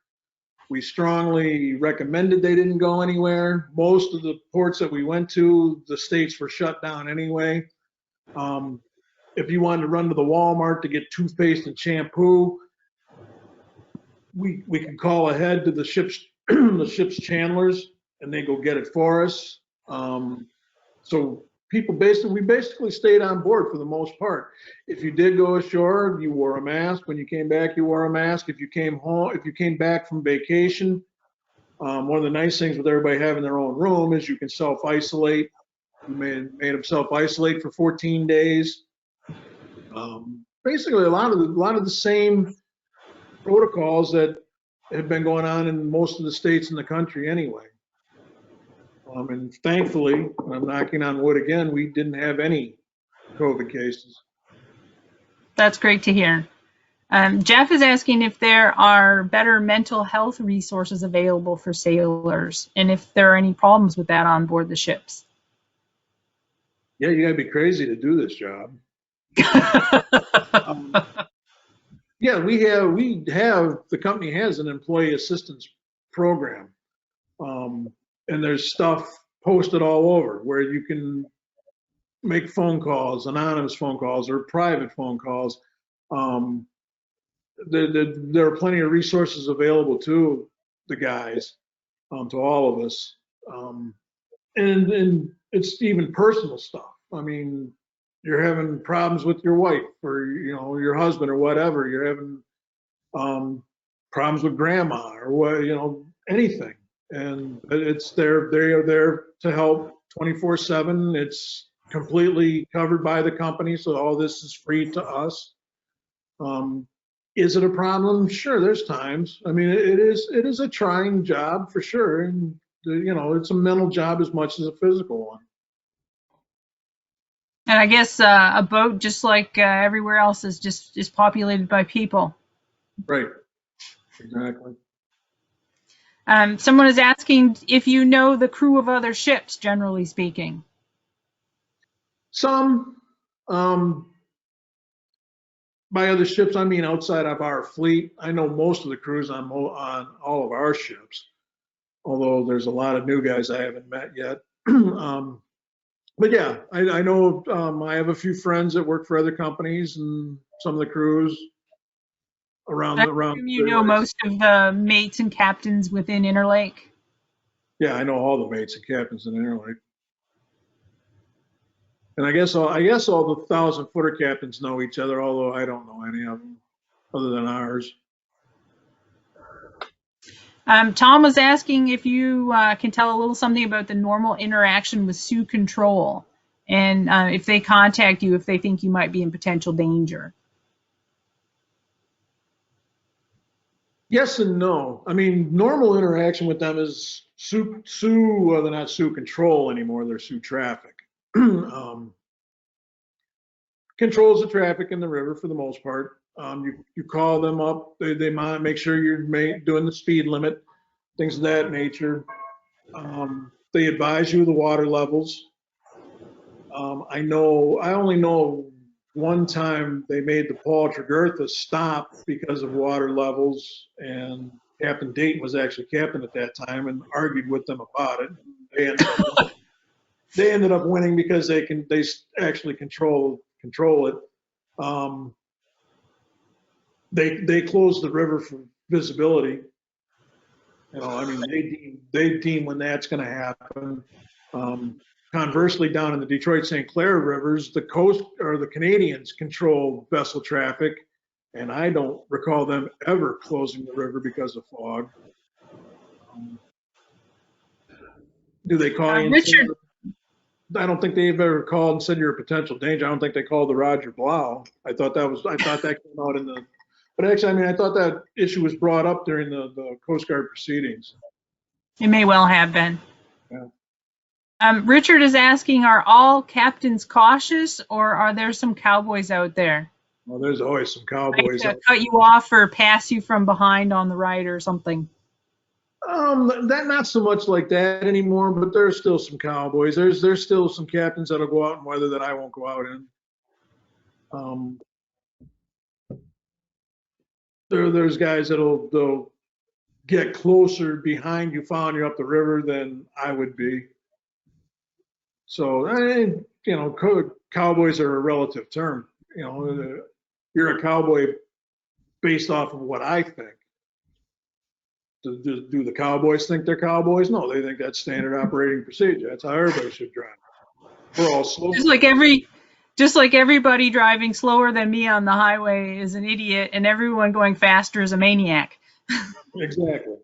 We strongly recommended they didn't go anywhere. Most of the ports that we went to, the states were shut down anyway. If you wanted to run to the Walmart to get toothpaste and shampoo, we can call ahead to the ship's the ship's chandlers, and they go get it for us. So we basically stayed on board for the most part. If you did go ashore, you wore a mask. When you came back, you wore a mask. If you came back from vacation, one of the nice things with everybody having their own room is you can self-isolate. We made them self-isolate for 14 days. Basically, a lot of the same protocols that have been going on in most of the states in the country anyway. And thankfully, I'm knocking on wood again, we didn't have any COVID cases. That's great to hear. Jeff is asking if there are better mental health resources available for sailors and if there are any problems with that on board the ships. Yeah, you gotta be crazy to do this job. Yeah, the company has an employee assistance program. And there's stuff posted all over where you can make phone calls, anonymous phone calls or private phone calls. There are plenty of resources available to the guys, to all of us. And it's even personal stuff. I mean, you're having problems with your wife or, your husband or whatever. You're having problems with grandma or what, anything. And they are there to help 24/7. It's completely covered by the company, so all this is free to us. Is it a problem? Sure, there's times. I mean, it is a trying job for sure, and it's a mental job as much as a physical one. And I guess a boat, just like everywhere else, is populated by people. Right. Exactly. Someone is asking if you know the crew of other ships, generally speaking. Some, by other ships, I mean outside of our fleet. I know most of the crews on all of our ships, although there's a lot of new guys I haven't met yet. But yeah, I know I have a few friends that work for other companies and some of the crews around. You know most of the mates and captains within Interlake. Yeah, I know all the mates and captains in Interlake. And I guess all the 1,000-footer captains know each other, although I don't know any of them other than ours. Tom was asking if you can tell a little something about the normal interaction with Sioux Control and if they contact you if they think you might be in potential danger. Yes and no. I mean, normal interaction with them is Sioux, well, they're not Sioux Control anymore, they're Sioux Traffic. Controls the traffic in the river for the most part. You call them up, they might make sure you're doing the speed limit, things of that nature. They advise you of the water levels. I only know one time they made the Paul Berger stop because of water levels, and Captain Dayton was actually captain at that time and argued with them about it. They ended up winning because they actually control it. They closed the river for visibility. I mean, they deem when that's going to happen. Conversely, down in the Detroit-St. Clair rivers, the coast or the Canadians control vessel traffic, and I don't recall them ever closing the river because of fog. Do they call you? Richard. I don't think they've ever called and said you're a potential danger. I don't think they called the Roger Blau. I thought that came out in the. But actually, I thought that issue was brought up during the Coast Guard proceedings. It may well have been. Yeah. Richard is asking, are all captains cautious, or are there some cowboys out there? Well, there's always some Like cowboys to out cut you off or pass you from behind on the right or something. That not so much like that anymore, but there's still some cowboys. There's still some captains that'll go out in weather that I won't go out in. There's guys they'll get closer behind you, following you up the river than I would be. So, cowboys are a relative term. You're a cowboy based off of what I think. Do the cowboys think they're cowboys? No, they think that's standard operating procedure. That's how everybody should drive. We're all slow. Just like everybody driving slower than me on the highway is an idiot, and everyone going faster is a maniac. Exactly.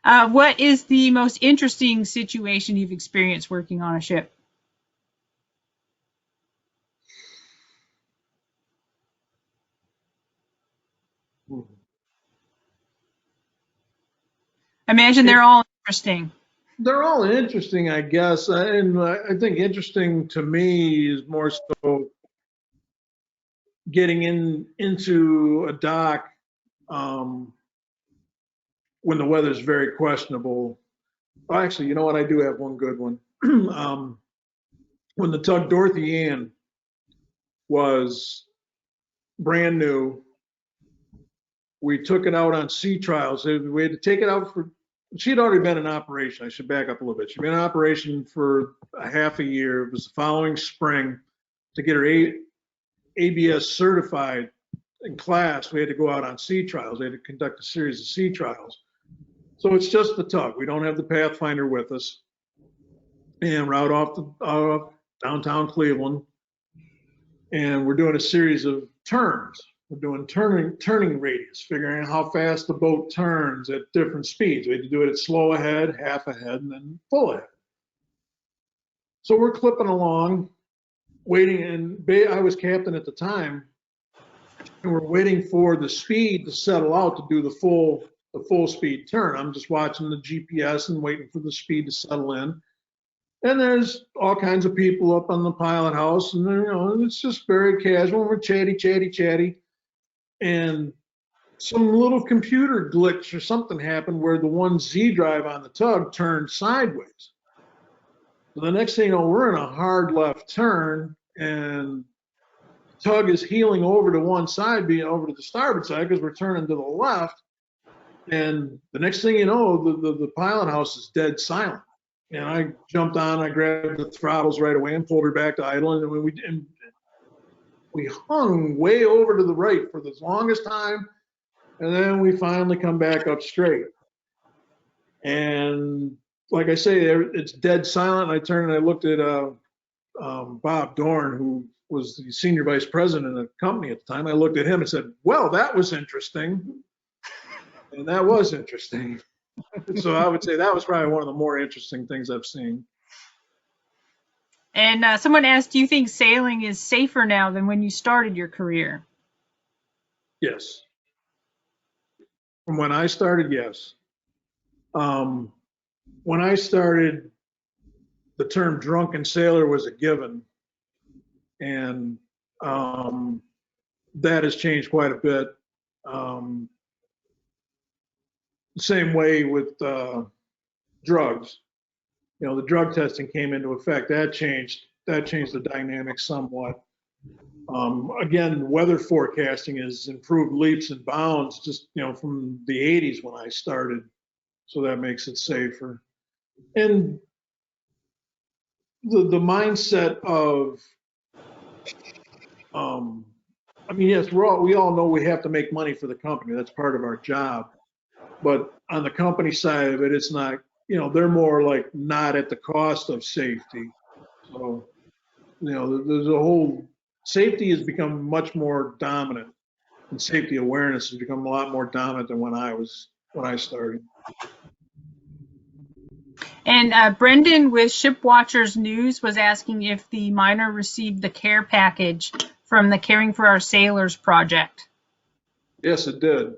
What is the most interesting situation you've experienced working on a ship? I imagine they're all interesting. They're all interesting, I guess. And I think interesting to me is more so getting into a dock when the weather's very questionable. Oh, actually, you know what? I do have one good one. When the tug Dorothy Ann was brand new, we took it out on sea trials. We had to take it out she'd already been in operation. I should back up a little bit. She'd been in operation for a half a year. It was the following spring. To get her ABS certified in class, we had to go out on sea trials. We had to conduct a series of sea trials. So it's just the tug. We don't have the Pathfinder with us. And we're out off downtown Cleveland. And we're doing a series of turns. We're doing turning radius, figuring out how fast the boat turns at different speeds. We had to do it at slow ahead, half ahead, and then full ahead. So we're clipping along, waiting, and I was captain at the time, and we're waiting for the speed to settle out to do the full speed turn. I'm just watching the GPS and waiting for the speed to settle in. And there's all kinds of people up on the pilot house, and it's just very casual. We're chatty. And some little computer glitch or something happened where the one Z drive on the tug turned sideways. So the next thing you know, we're in a hard left turn, and the tug is heeling over to one side, being over to the starboard side because we're turning to the left. And the next thing you know, the pilot house is dead silent. And I jumped on, I grabbed the throttles right away and pulled her back to idle. And we hung way over to the right for the longest time, and then we finally come back up straight. And like I say, it's dead silent. I turned and I looked at Bob Dorn, who was the senior vice president of the company at the time. I looked at him and said, well, that was interesting. And that was interesting. So I would say that was probably one of the more interesting things I've seen. And someone asked, do you think sailing is safer now than when you started your career? Yes. From when I started, yes. When I started, the term drunken sailor was a given. And that has changed quite a bit. The same way with drugs. The drug testing came into effect. That changed the dynamics somewhat. Again, weather forecasting has improved leaps and bounds just from the 80s when I started, so that makes it safer. And the mindset of, yes, we all know we have to make money for the company. That's part of our job. But on the company side of it, it's not. They're more like not at the cost of safety. So, there's a whole safety has become much more dominant, and safety awareness has become a lot more dominant than when I started. And Brendan with Shipwatchers News was asking if the miner received the care package from the Caring for Our Sailors project. Yes, it did.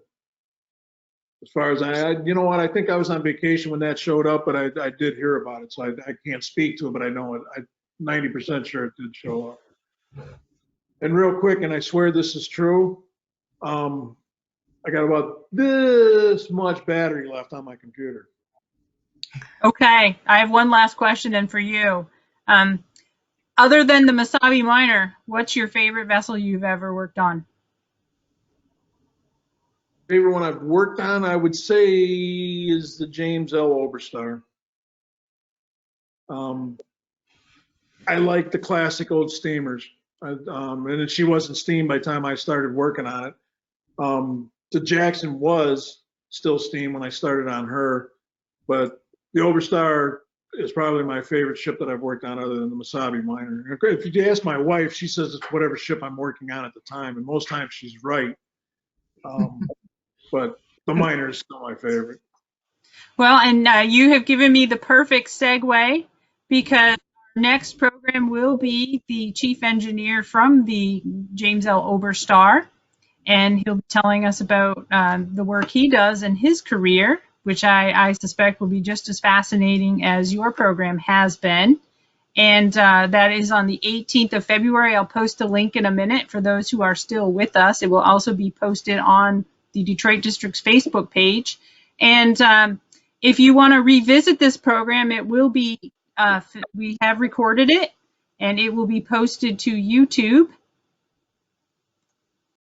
As far as you know what, I think I was on vacation when that showed up, but I did hear about it, so I can't speak to it, but I know it. I'm 90% sure it did show up. And real quick, and I swear this is true, I got about this much battery left on my computer. Okay, I have one last question then for you. Other than the Mesabi Miner, what's your favorite vessel you've ever worked on? Favorite one I've worked on, I would say, is the James L. Oberstar. I like the classic old steamers, and she wasn't steam by the time I started working on it. The Jackson was still steam when I started on her, but the Oberstar is probably my favorite ship that I've worked on other than the Mesabi Miner. If you ask my wife, she says it's whatever ship I'm working on at the time, and most times she's right. But the Miner is still my favorite. Well, and you have given me the perfect segue, because our next program will be the chief engineer from the James L. Oberstar, and he'll be telling us about the work he does in his career, which I suspect will be just as fascinating as your program has been. And that is on the 18th of February. I'll post a link in a minute for those who are still with us. It will also be posted on the Detroit District's Facebook page. And if you want to revisit this program, it will be, we have recorded it, and it will be posted to YouTube.